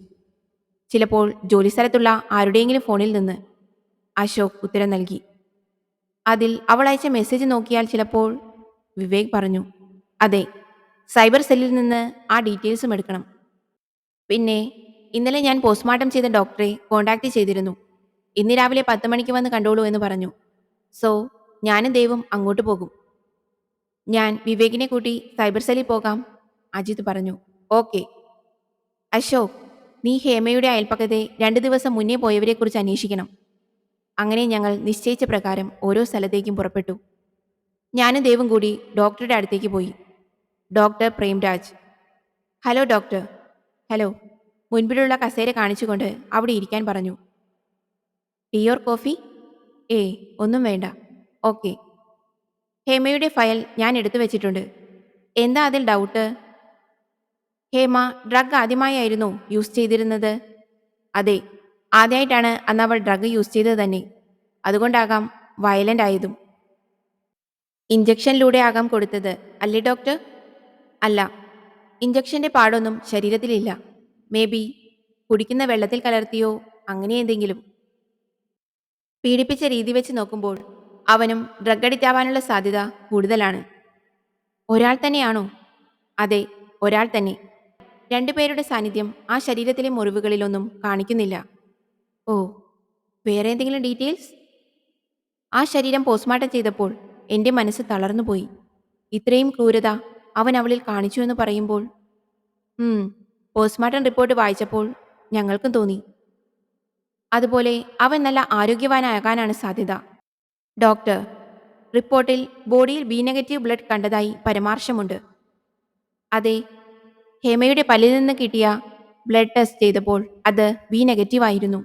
S1: ചിലപ്പോൾ ജോലിസ്ഥലത്തുള്ള ആരുടെയെങ്കിലും ഫോണിൽ നിന്ന്, അശോക് ഉത്തരം നൽകി. അതിൽ അവൾ അയച്ച മെസ്സേജ് നോക്കിയാൽ ചിലപ്പോൾ, വിവേക് പറഞ്ഞു. അതെ, സൈബർ സെല്ലിൽ നിന്ന് ആ ഡീറ്റെയിൽസും എടുക്കണം. പിന്നെ ഇന്നലെ ഞാൻ പോസ്റ്റ്മോർട്ടം ചെയ്ത ഡോക്ടറെ കോൺടാക്ട് ചെയ്തിരുന്നു. ഇന്ന് രാവിലെ 10 മണിക്ക് വന്ന് കണ്ടോളൂ എന്ന് പറഞ്ഞു. സോ ഞാനും ദേവും അങ്ങോട്ട് പോകും. ഞാൻ വിവേകിനെ കൂട്ടി സൈബർ സെല്ലിൽ പോകാം, അജിത് പറഞ്ഞു. ഓക്കെ. അശോക്, നീ ഹേമയുടെ അയൽപ്പക്കത്തെ 2 ദിവസം മുന്നേ പോയവരെക്കുറിച്ച് അന്വേഷിക്കണം. അങ്ങനെ ഞങ്ങൾ നിശ്ചയിച്ച പ്രകാരം ഓരോ സ്ഥലത്തേക്കും പുറപ്പെട്ടു. ഞാനും ദേവും കൂടി ഡോക്ടറുടെ അടുത്തേക്ക് പോയി. Doctor Premraj. Hello doctor. Hello. മുൻപിലുള്ള കസേര കാണിച്ചുകൊണ്ട് അവിടെ ഇരിക്കാൻ പറഞ്ഞു. Tea or coffee? ഒന്നും വേണ്ട. ഓക്കെ. ഹേമയുടെ ഫയൽ ഞാൻ എടുത്തു വെച്ചിട്ടുണ്ട്. എന്താ അതിൽ ഡൗട്ട്? ഹേമ ഡ്രഗ് ആദ്യമായായിരുന്നോ യൂസ് ചെയ്തിരുന്നത്? അതെ, ആദ്യമായിട്ടാണ് അന്ന് അവൾ ഡ്രഗ് യൂസ് ചെയ്തത് തന്നെ. അതുകൊണ്ടാകാം വയലന്റ് ആയതും. ഇഞ്ചക്ഷനിലൂടെ ആകാം കൊടുത്തത്, അല്ലേ ഡോക്ടർ? അല്ല, ഇഞ്ചക്ഷന്റെ പാടൊന്നും ശരീരത്തിലില്ല. മേ ബി കുടിക്കുന്ന വെള്ളത്തിൽ കലർത്തിയോ അങ്ങനെ എന്തെങ്കിലും. പീഡിപ്പിച്ച രീതി വെച്ച് നോക്കുമ്പോൾ അവനും ഡ്രഗ് അഡിക്റ്റ് ആവാനുള്ള സാധ്യത കൂടുതലാണ്. ഒരാൾ തന്നെയാണോ? അതെ, ഒരാൾ തന്നെ. രണ്ടുപേരുടെ സാന്നിധ്യം ആ ശരീരത്തിലെ മുറിവുകളിലൊന്നും കാണിക്കുന്നില്ല. ഓ, വേറെ എന്തെങ്കിലും ഡീറ്റെയിൽസ്? ആ ശരീരം പോസ്റ്റ്മോർട്ടം ചെയ്തപ്പോൾ എൻ്റെ മനസ്സ് തളർന്നുപോയി. ഇത്രയും ക്രൂരത അവൻ അവളിൽ കാണിച്ചു എന്ന് പറയുമ്പോൾ പോസ്റ്റ്മോർട്ടം റിപ്പോർട്ട് വായിച്ചപ്പോൾ ഞങ്ങൾക്കും തോന്നി. അതുപോലെ അവൻ നല്ല ആരോഗ്യവാനാകാനാണ് സാധ്യത. ഡോക്ടർ, റിപ്പോർട്ടിൽ ബോഡിയിൽ ബി നെഗറ്റീവ് ബ്ലഡ് കണ്ടതായി പരാമർശമുണ്ട്. അതെ, ഹേമയുടെ പല്ലിൽ നിന്ന് കിട്ടിയ ബ്ലഡ് ടെസ്റ്റ് ചെയ്തപ്പോൾ അത് ബി നെഗറ്റീവ് ആയിരുന്നു.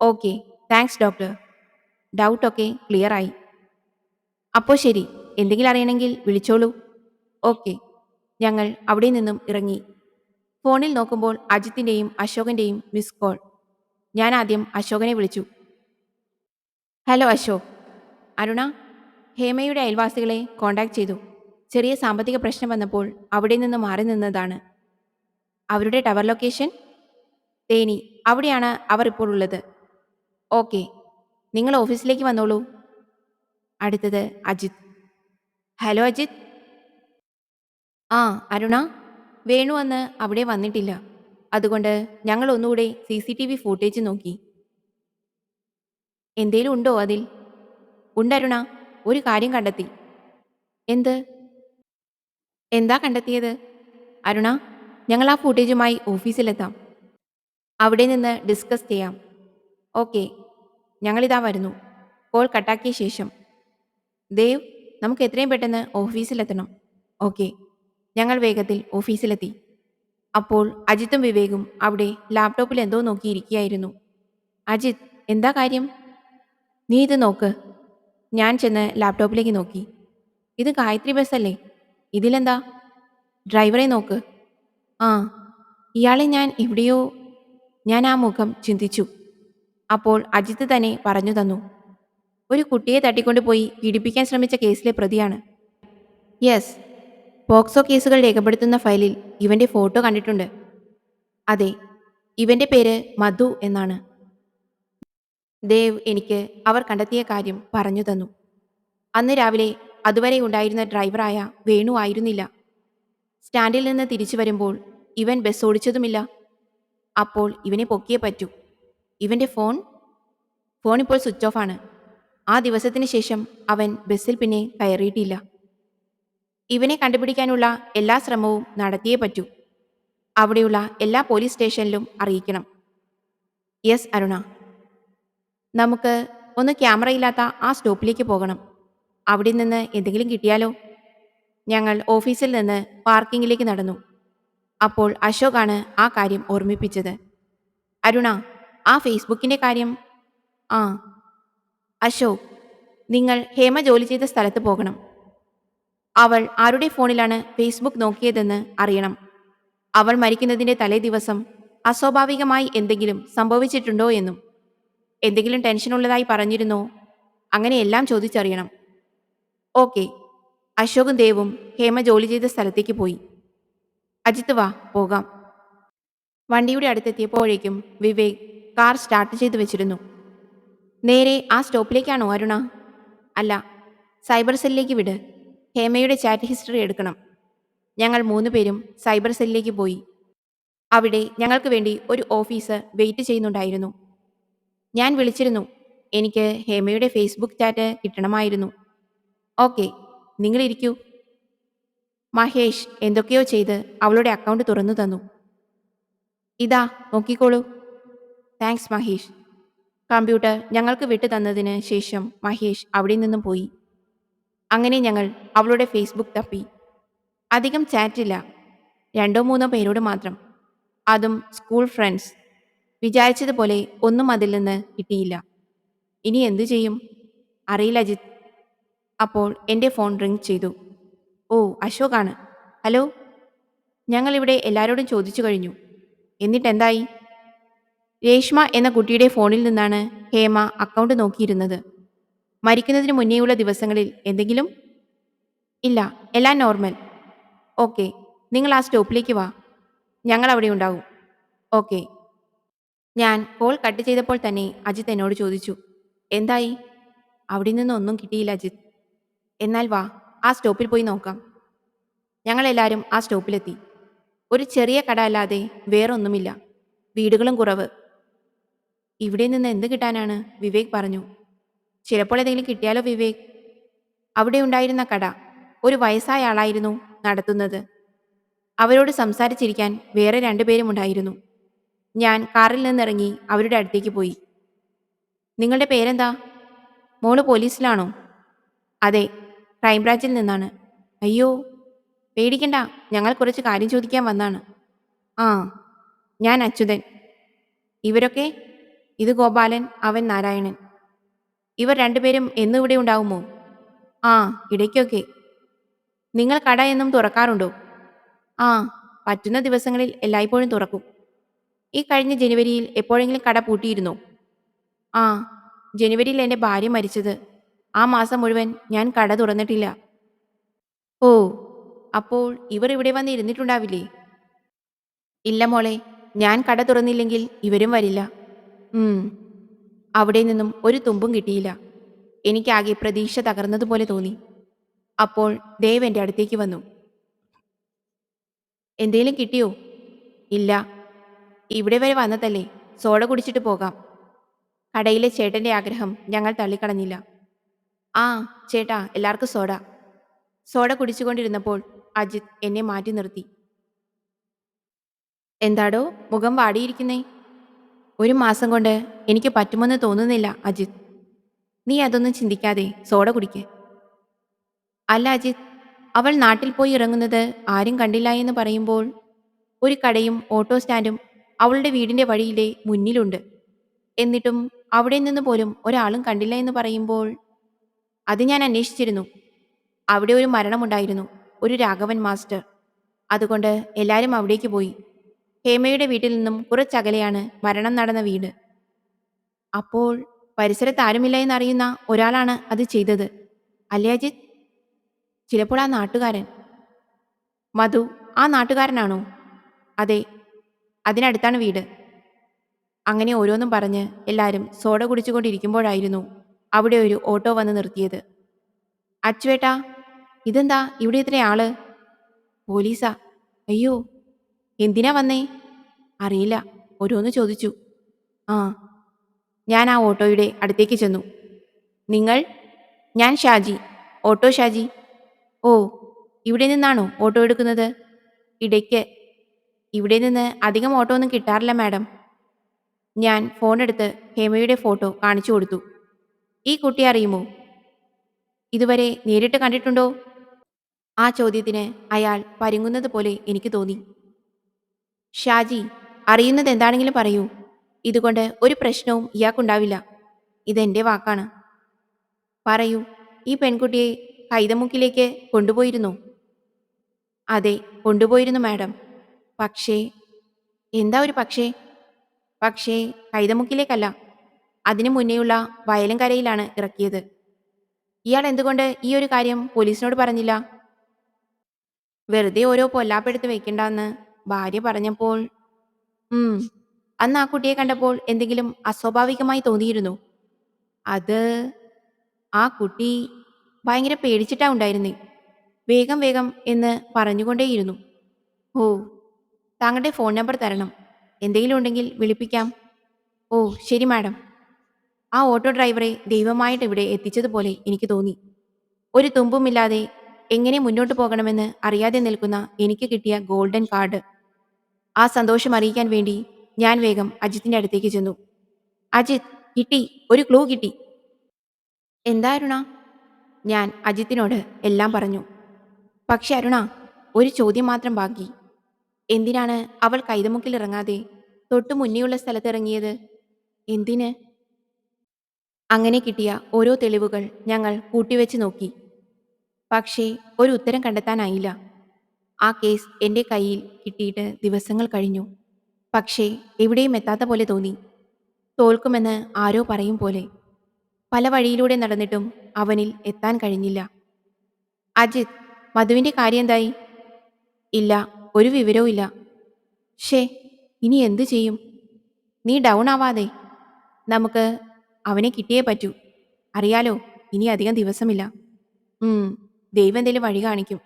S1: Okay, thanks doctor. ഡൗട്ടൊക്കെ ക്ലിയർ ആയി. അപ്പോൾ ശരി, എന്തെങ്കിലും അറിയണമെങ്കിൽ വിളിച്ചോളൂ. ഓക്കെ. ഞങ്ങൾ അവിടെ നിന്നും ഇറങ്ങി. ഫോണിൽ നോക്കുമ്പോൾ അജിത്തിൻ്റെയും അശോകൻ്റെയും മിസ് കോൾ. ഞാൻ ആദ്യം അശോകനെ വിളിച്ചു. ഹലോ അശോക്. അരുണ, ഹേമയുടെ അയൽവാസികളെ കോണ്ടാക്ട് ചെയ്തു. ചെറിയ സാമ്പത്തിക പ്രശ്നം വന്നപ്പോൾ അവിടെ നിന്ന് മാറി നിന്നതാണ്. അവരുടെ ടവർ ലൊക്കേഷൻ? തേനി. അവിടെയാണ് അവർ ഇപ്പോൾ ഉള്ളത്. ഓക്കെ, നിങ്ങൾ ഓഫീസിലേക്ക് വന്നോളൂ. അടുത്തത് അജിത്. ഹലോ അജിത്. ആ അരുണ, വേണു അന്ന് അവിടെ വന്നിട്ടില്ല. അതുകൊണ്ട് ഞങ്ങൾ ഒന്നുകൂടെ CCTV ഫൂട്ടേജ് നോക്കി. എന്തേലും ഉണ്ടോ അതിൽ? ഉണ്ടരുണ, ഒരു കാര്യം കണ്ടെത്തി. എന്ത്? എന്താ കണ്ടെത്തിയത്? അരുണ, ഞങ്ങൾ ആ ഫൂട്ടേജുമായി ഓഫീസിലെത്താം. അവിടെ നിന്ന് ഡിസ്കസ് ചെയ്യാം. ഓക്കെ, ഞങ്ങളിതാ വരുന്നു. കോൾ കട്ടാക്കിയ ശേഷം. ദേവ്, നമുക്ക് എത്രയും പെട്ടെന്ന് ഓഫീസിലെത്തണം. ഓക്കെ. ഞങ്ങൾ വേഗത്തിൽ ഓഫീസിലെത്തി. അപ്പോൾ അജിത്തും വിവേകും അവിടെ ലാപ്ടോപ്പിൽ എന്തോ നോക്കിയിരിക്കുകയായിരുന്നു. അജിത്, എന്താ കാര്യം? നീ ഇത് നോക്ക്. ഞാൻ ചെന്ന് ലാപ്ടോപ്പിലേക്ക് നോക്കി. ഇത് ഗായത്രി ബസ്സല്ലേ? ഇതിലെന്താ? ഡ്രൈവറെ നോക്ക്. ആ, ഇയാളെ ഞാൻ എവിടെയോ. ഞാൻ ആ മുഖം ചിന്തിച്ചു. അപ്പോൾ അജിത്ത് തന്നെ പറഞ്ഞു തന്നു. ഒരു കുട്ടിയെ തട്ടിക്കൊണ്ടുപോയി പീഡിപ്പിക്കാൻ ശ്രമിച്ച കേസിലെ പ്രതിയാണ്. യെസ്, പോക്സോ കേസുകൾ രേഖപ്പെടുത്തുന്ന ഫയലിൽ ഇവന്റെ ഫോട്ടോ കണ്ടിട്ടുണ്ട്. അതെ, ഇവന്റെ പേര് മധു എന്നാണ്. ദേവ് എനിക്ക് അവർ കണ്ടെത്തിയ കാര്യം പറഞ്ഞു തന്നു. അന്ന് രാവിലെ അതുവരെ ഉണ്ടായിരുന്ന ഡ്രൈവറായ വേണു ആയിരുന്നില്ല. സ്റ്റാൻഡിൽ നിന്ന് തിരിച്ചു വരുമ്പോൾ ഇവൻ ബസ് ഓടിച്ചതുമില്ല. അപ്പോൾ ഇവനെ പൊക്കിയേ പറ്റൂ. ഇവന്റെ ഫോൺ ഇപ്പോൾ സ്വിച്ച് ഓഫ് ആണ്. ആ ദിവസത്തിന് ശേഷം അവൻ ബസ്സിൽ പിന്നെ കയറിയിട്ടില്ല. ഇവനെ കണ്ടുപിടിക്കാനുള്ള എല്ലാ ശ്രമവും നടത്തിയേ പറ്റൂ. അവിടെയുള്ള എല്ലാ പോലീസ് സ്റ്റേഷനിലും അറിയിക്കണം. യെസ് അരുണ. നമുക്ക് ഒന്ന് ക്യാമറയില്ലാത്ത ആ സ്റ്റോപ്പിലേക്ക് പോകണം. അവിടെ നിന്ന് എന്തെങ്കിലും കിട്ടിയാലോ? ഞങ്ങൾ ഓഫീസിൽ നിന്ന് പാർക്കിങ്ങിലേക്ക് നടന്നു. അപ്പോൾ അശോകാണ് ആ കാര്യം ഓർമ്മിപ്പിച്ചത്. അരുണ, ആ ഫേസ്ബുക്കിന്റെ കാര്യം. ആ, അശോക്, നിങ്ങൾ ഹേമ ജോലി ചെയ്ത സ്ഥലത്ത് പോകണം. അവൾ ആരുടെ ഫോണിലാണ് ഫേസ്ബുക്ക് നോക്കിയതെന്ന് അറിയണം. അവൾ മരിക്കുന്നതിന്റെ തലേ ദിവസം അസ്വാഭാവികമായി എന്തെങ്കിലും സംഭവിച്ചിട്ടുണ്ടോ എന്നും എന്തെങ്കിലും ടെൻഷനുള്ളതായി പറഞ്ഞിരുന്നോ, അങ്ങനെ എല്ലാം ചോദിച്ചറിയണം. ഓക്കെ. അശോകും ദേവും ഹേമ ജോലി ചെയ്ത സ്ഥലത്തേക്ക് പോയി. അജിത്ത് വാ, പോകാം. വണ്ടിയുടെ അടുത്തെത്തിയപ്പോഴേക്കും വിവേക് കാർ സ്റ്റാർട്ട് ചെയ്തു വെച്ചിരുന്നു. നേരെ ആ സ്റ്റോപ്പിലേക്കാണോ അരുണ? അല്ല, സൈബർ സെല്ലിലേക്ക് വിട്. ഹേമയുടെ ചാറ്റ് ഹിസ്റ്ററി എടുക്കണം. ഞങ്ങൾ 3 പേരും സൈബർ സെല്ലിലേക്ക് പോയി. അവിടെ ഞങ്ങൾക്ക് വേണ്ടി ഒരു ഓഫീസർ വെയിറ്റ് ചെയ്യുന്നുണ്ടായിരുന്നു. ഞാൻ വിളിച്ചിരുന്നു. എനിക്ക് ഹേമയുടെ ഫേസ്ബുക്ക് ചാറ്റ് കിട്ടണമായിരുന്നു. ഓക്കെ, നിങ്ങളിരിക്കൂ. മഹേഷ് എന്തൊക്കെയോ ചെയ്ത് അവളുടെ അക്കൗണ്ട് തുറന്നു തന്നു. ഇതാ, നോക്കിക്കോളൂ. താങ്ക്സ് മഹേഷ്. കമ്പ്യൂട്ടർ ഞങ്ങൾക്ക് വിട്ടു തന്നതിന് ശേഷം മഹേഷ് അവിടെ നിന്നും പോയി. അങ്ങനെ ഞങ്ങൾ അവളുടെ ഫേസ്ബുക്ക് തപ്പി. അധികം ചാറ്റില്ല. 2-3 പേരോട് മാത്രം. അതും സ്കൂൾ ഫ്രണ്ട്സ്. വിചാരിച്ചതുപോലെ ഒന്നും അതിൽ നിന്ന് കിട്ടിയില്ല. ഇനി എന്തു ചെയ്യും? അറിയില്ല അജിത്ത്. അപ്പോൾ എൻ്റെ ഫോൺ റിങ് ചെയ്തു. ഓ, അശോകാണ്. ഹലോ. ഞങ്ങളിവിടെ എല്ലാവരോടും ചോദിച്ചു കഴിഞ്ഞു. എന്നിട്ടെന്തായി? രേഷ്മ എന്ന കുട്ടിയുടെ ഫോണിൽ നിന്നാണ് ഹേമ അക്കൗണ്ട് നോക്കിയിരുന്നത്. മരിക്കുന്നതിന് മുന്നേയുള്ള ദിവസങ്ങളിൽ എന്തെങ്കിലും? ഇല്ല, എല്ലാം നോർമൽ. ഓക്കെ, നിങ്ങൾ ആ സ്റ്റോപ്പിലേക്ക് വാ. ഞങ്ങൾ അവിടെ ഉണ്ടാവും. ഓക്കെ. ഞാൻ കോൾ കട്ട് ചെയ്തപ്പോൾ തന്നെ അജിത്ത് എന്നോട് ചോദിച്ചു, എന്തായി? അവിടെ നിന്നൊന്നും കിട്ടിയില്ല അജിത്ത്. എന്നാൽ വാ, ആ സ്റ്റോപ്പിൽ പോയി നോക്കാം. ഞങ്ങളെല്ലാവരും ആ സ്റ്റോപ്പിലെത്തി. ഒരു ചെറിയ കട അല്ലാതെ വേറൊന്നുമില്ല. വീടുകളും കുറവ്. ഇവിടെ നിന്ന് എന്ത് കിട്ടാനാണ്? വിവേക് പറഞ്ഞു. ചിലപ്പോൾ എന്തെങ്കിലും കിട്ടിയാലോ വിവേക്? അവിടെ ഉണ്ടായിരുന്ന കട ഒരു വയസ്സായ ആളായിരുന്നു നടത്തുന്നത്. അവരോട് സംസാരിച്ചിരിക്കാൻ വേറെ 2 പേരും ഉണ്ടായിരുന്നു. ഞാൻ കാറിൽ നിന്നിറങ്ങി അവരുടെ അടുത്തേക്ക് പോയി. നിങ്ങളുടെ പേരെന്താ? മോള് പോലീസിലാണോ? അതെ, ക്രൈംബ്രാഞ്ചിൽ നിന്നാണ്. അയ്യോ, പേടിക്കണ്ട, ഞങ്ങൾ കുറച്ച് കാര്യം ചോദിക്കാൻ വന്നാണ്. ആ, ഞാൻ അച്യുതൻ. ഇവരൊക്കെ? ഇത് ഗോപാലൻ, അവൻ നാരായണൻ. ഇവർ 2 പേരും എന്നും ഇവിടെ ഉണ്ടാവുമോ? ആ, ഇടയ്ക്കൊക്കെ. നിങ്ങൾ കട എന്നും തുറക്കാറുണ്ടോ? ആ, പറ്റുന്ന ദിവസങ്ങളിൽ എല്ലായ്പ്പോഴും തുറക്കും. ഈ കഴിഞ്ഞ ജനുവരിയിൽ എപ്പോഴെങ്കിലും കട പൂട്ടിയിരുന്നോ? ആ, ജനുവരിയിൽ എൻ്റെ ഭാര്യ മരിച്ചത്. ആ മാസം മുഴുവൻ ഞാൻ കട തുറന്നിട്ടില്ല. ഓ, അപ്പോൾ ഇവർ ഇവിടെ വന്ന് ഇരുന്നിട്ടുണ്ടാവില്ലേ? ഇല്ല മോളെ, ഞാൻ കട തുറന്നില്ലെങ്കിൽ ഇവരും വരില്ല. ഉം. അവിടെ നിന്നും ഒരു തുമ്പും കിട്ടിയില്ല. എനിക്കാകെ പ്രതീക്ഷ തകർന്നതുപോലെ തോന്നി. അപ്പോൾ ദേവ് എൻ്റെ അടുത്തേക്ക് വന്നു. എന്തേലും കിട്ടിയോ? ഇല്ല. ഇവിടെ വരെ വന്നതല്ലേ, സോഡ കുടിച്ചിട്ട് പോകാം. കടയിലെ ചേട്ടന്റെ ആഗ്രഹം ഞങ്ങൾ തള്ളിക്കളഞ്ഞില്ല. ആ, ചേട്ടാ, എല്ലാവർക്കും സോഡ. സോഡ കുടിച്ചുകൊണ്ടിരുന്നപ്പോൾ അജിത്ത് എന്നെ മാറ്റി നിർത്തി. എന്താടോ മുഖം വാടിയിരിക്കുന്നേ? 1 മാസം കൊണ്ട് എനിക്ക് പറ്റുമെന്ന് തോന്നുന്നില്ല അജിത്ത്. നീ അതൊന്നും ചിന്തിക്കാതെ സോഡ കുടിക്ക്. അല്ല അജിത്ത്, അവൾ നാട്ടിൽ പോയി ഇറങ്ങുന്നത് ആരും കണ്ടില്ല എന്ന് പറയുമ്പോൾ ഒരു കടയും ഓട്ടോ സ്റ്റാൻഡും അവളുടെ വീടിന്റെ വഴിയിലെ മുന്നിലുണ്ട്. എന്നിട്ടും അവിടെ നിന്ന് പോലും ഒരാളും കണ്ടില്ല എന്ന് പറയുമ്പോൾ അത് ഞാൻ അന്വേഷിച്ചിരുന്നു. അവിടെ ഒരു മരണമുണ്ടായിരുന്നു, ഒരു രാഘവൻ മാസ്റ്റർ. അതുകൊണ്ട് എല്ലാവരും അവിടേക്ക് പോയി. ഹേമയുടെ വീട്ടിൽ നിന്നും കുറച്ചകലെയാണ് മരണം നടന്ന വീട്. അപ്പോൾ പരിസരത്ത് ആരുമില്ല എന്നറിയുന്ന ഒരാളാണ് അത് ചെയ്തത്, അല്ലേ അജിത്ത്? ചിലപ്പോൾ ആ നാട്ടുകാരൻ. മധു ആ നാട്ടുകാരനാണോ? അതെ, അതിനടുത്താണ് വീട്. അങ്ങനെ ഓരോന്നും പറഞ്ഞ് എല്ലാവരും സോഡ കുടിച്ചുകൊണ്ടിരിക്കുമ്പോഴായിരുന്നു അവിടെ ഒരു ഓട്ടോ വന്ന് നിർത്തിയത്. അച്ചുവേട്ടാ, ഇതെന്താ ഇവിടെ ഇത്ര ആള്? പോലീസാ? അയ്യോ, എന്തിനാ വന്നേ? അറിയില്ല, ഓരോന്ന് ചോദിച്ചു. ആ, ഞാൻ ആ ഓട്ടോയുടെ അടുത്തേക്ക് ചെന്നു. നിങ്ങൾ? ഞാൻ ഷാജി, ഓട്ടോ ഷാജി. ഓ, ഇവിടെ നിന്നാണോ ഓട്ടോ എടുക്കുന്നത്? ഇടയ്ക്ക്. ഇവിടെ നിന്ന് അധികം ഓട്ടോ ഒന്നും കിട്ടാറില്ല മാഡം. ഞാൻ ഫോണെടുത്ത് ഹേമയുടെ ഫോട്ടോ കാണിച്ചു കൊടുത്തു. ഈ കുട്ടിയെ അറിയുമോ? ഇതുവരെ നേരിട്ട് കണ്ടിട്ടുണ്ടോ? ആ ചോദ്യത്തിന് അയാൾ പരുങ്ങുന്നത് പോലെ എനിക്ക് തോന്നി. ഷാജി, അറിയുന്നത് എന്താണെങ്കിലും പറയൂ. ഇതുകൊണ്ട് ഒരു പ്രശ്നവും ഇയാൾക്കുണ്ടാവില്ല. ഇതെന്റെ വാക്കാണ്. പറയൂ, ഈ പെൺകുട്ടിയെ കൈതമുക്കിലേക്ക് കൊണ്ടുപോയിരുന്നോ? അതെ, കൊണ്ടുപോയിരുന്നു മാഡം. പക്ഷേ, എന്താ ഒരു പക്ഷേ? പക്ഷേ കൈതമുക്കിലേക്കല്ല, അതിനു മുന്നേയുള്ള വയലങ്കരയിലാണ് ഇറക്കിയത്. ഇയാൾ എന്തുകൊണ്ട് ഈ ഒരു കാര്യം പോലീസിനോട് പറഞ്ഞില്ല? വെറുതെ ഓരോ പൊല്ലാപ്പെടുത്ത് വെക്കണ്ടെന്ന് ഭാര്യ പറഞ്ഞപ്പോൾ. ഉം, അന്ന് ആ കുട്ടിയെ കണ്ടപ്പോൾ എന്തെങ്കിലും അസ്വാഭാവികമായി തോന്നിയിരുന്നു. അത് ആ കുട്ടി ഭയങ്കര പേടിച്ചിട്ടാ ഉണ്ടായിരുന്നേ. വേഗം വേഗം എന്ന് പറഞ്ഞുകൊണ്ടേയിരുന്നു. ഓ, താങ്കളുടെ ഫോൺ നമ്പർ തരണം. എന്തെങ്കിലും ഉണ്ടെങ്കിൽ വിളിപ്പിക്കാം. ഓ, ശരി മാഡം. ആ ഓട്ടോ ഡ്രൈവറെ ദൈവമായിട്ട് ഇവിടെ എത്തിച്ചതുപോലെ എനിക്ക് തോന്നി. ഒരു തുമ്പുമില്ലാതെ എങ്ങനെ മുന്നോട്ട് പോകണമെന്ന് അറിയാതെ നിൽക്കുന്ന എനിക്ക് കിട്ടിയ ഗോൾഡൻ കാർഡ്. ആ സന്തോഷം അറിയിക്കാൻ വേണ്ടി ഞാൻ വേഗം അജിത്തിന്റെ അടുത്തേക്ക് ചെന്നു. അജിത്, കിട്ടി, ഒരു ക്ലൂ കിട്ടി. എന്താ അരുണ? ഞാൻ അജിത്തിനോട് എല്ലാം പറഞ്ഞു. പക്ഷെ അരുണ, ഒരു ചോദ്യം മാത്രം ബാക്കി. എന്തിനാണ് അവൾ കൈതമുക്കിൽ ഇറങ്ങാതെ തൊട്ടു മുന്നേയുള്ള സ്ഥലത്ത് ഇറങ്ങിയത്? എന്തിന്? അങ്ങനെ കിട്ടിയ ഓരോ തെളിവുകൾ ഞങ്ങൾ കൂട്ടിവെച്ച് നോക്കി. പക്ഷേ ഒരു ഉത്തരം കണ്ടെത്താനായില്ല. ആ കേസ് എൻ്റെ കയ്യിൽ കിട്ടിയിട്ട് ദിവസങ്ങൾ കഴിഞ്ഞു. പക്ഷേ എവിടെയും എത്താത്ത പോലെ തോന്നി. തോൽക്കുമെന്ന് ആരോ പറയും പോലെ. പല വഴിയിലൂടെ നടന്നിട്ടും അവനിൽ എത്താൻ കഴിഞ്ഞില്ല. അജിത്, മധുവിൻ്റെ കാര്യം എന്തായി? ഇല്ല, ഒരു വിവരവും ഇല്ല. ഷേ, ഇനി എന്തു ചെയ്യും? നീ ഡൗൺ ആവാതെ. നമുക്ക് അവനെ കിട്ടിയേ പറ്റൂ. അറിയാലോ, ഇനി അധികം ദിവസമില്ല. ഉം, ദൈവം എന്തേലും വഴി കാണിക്കും.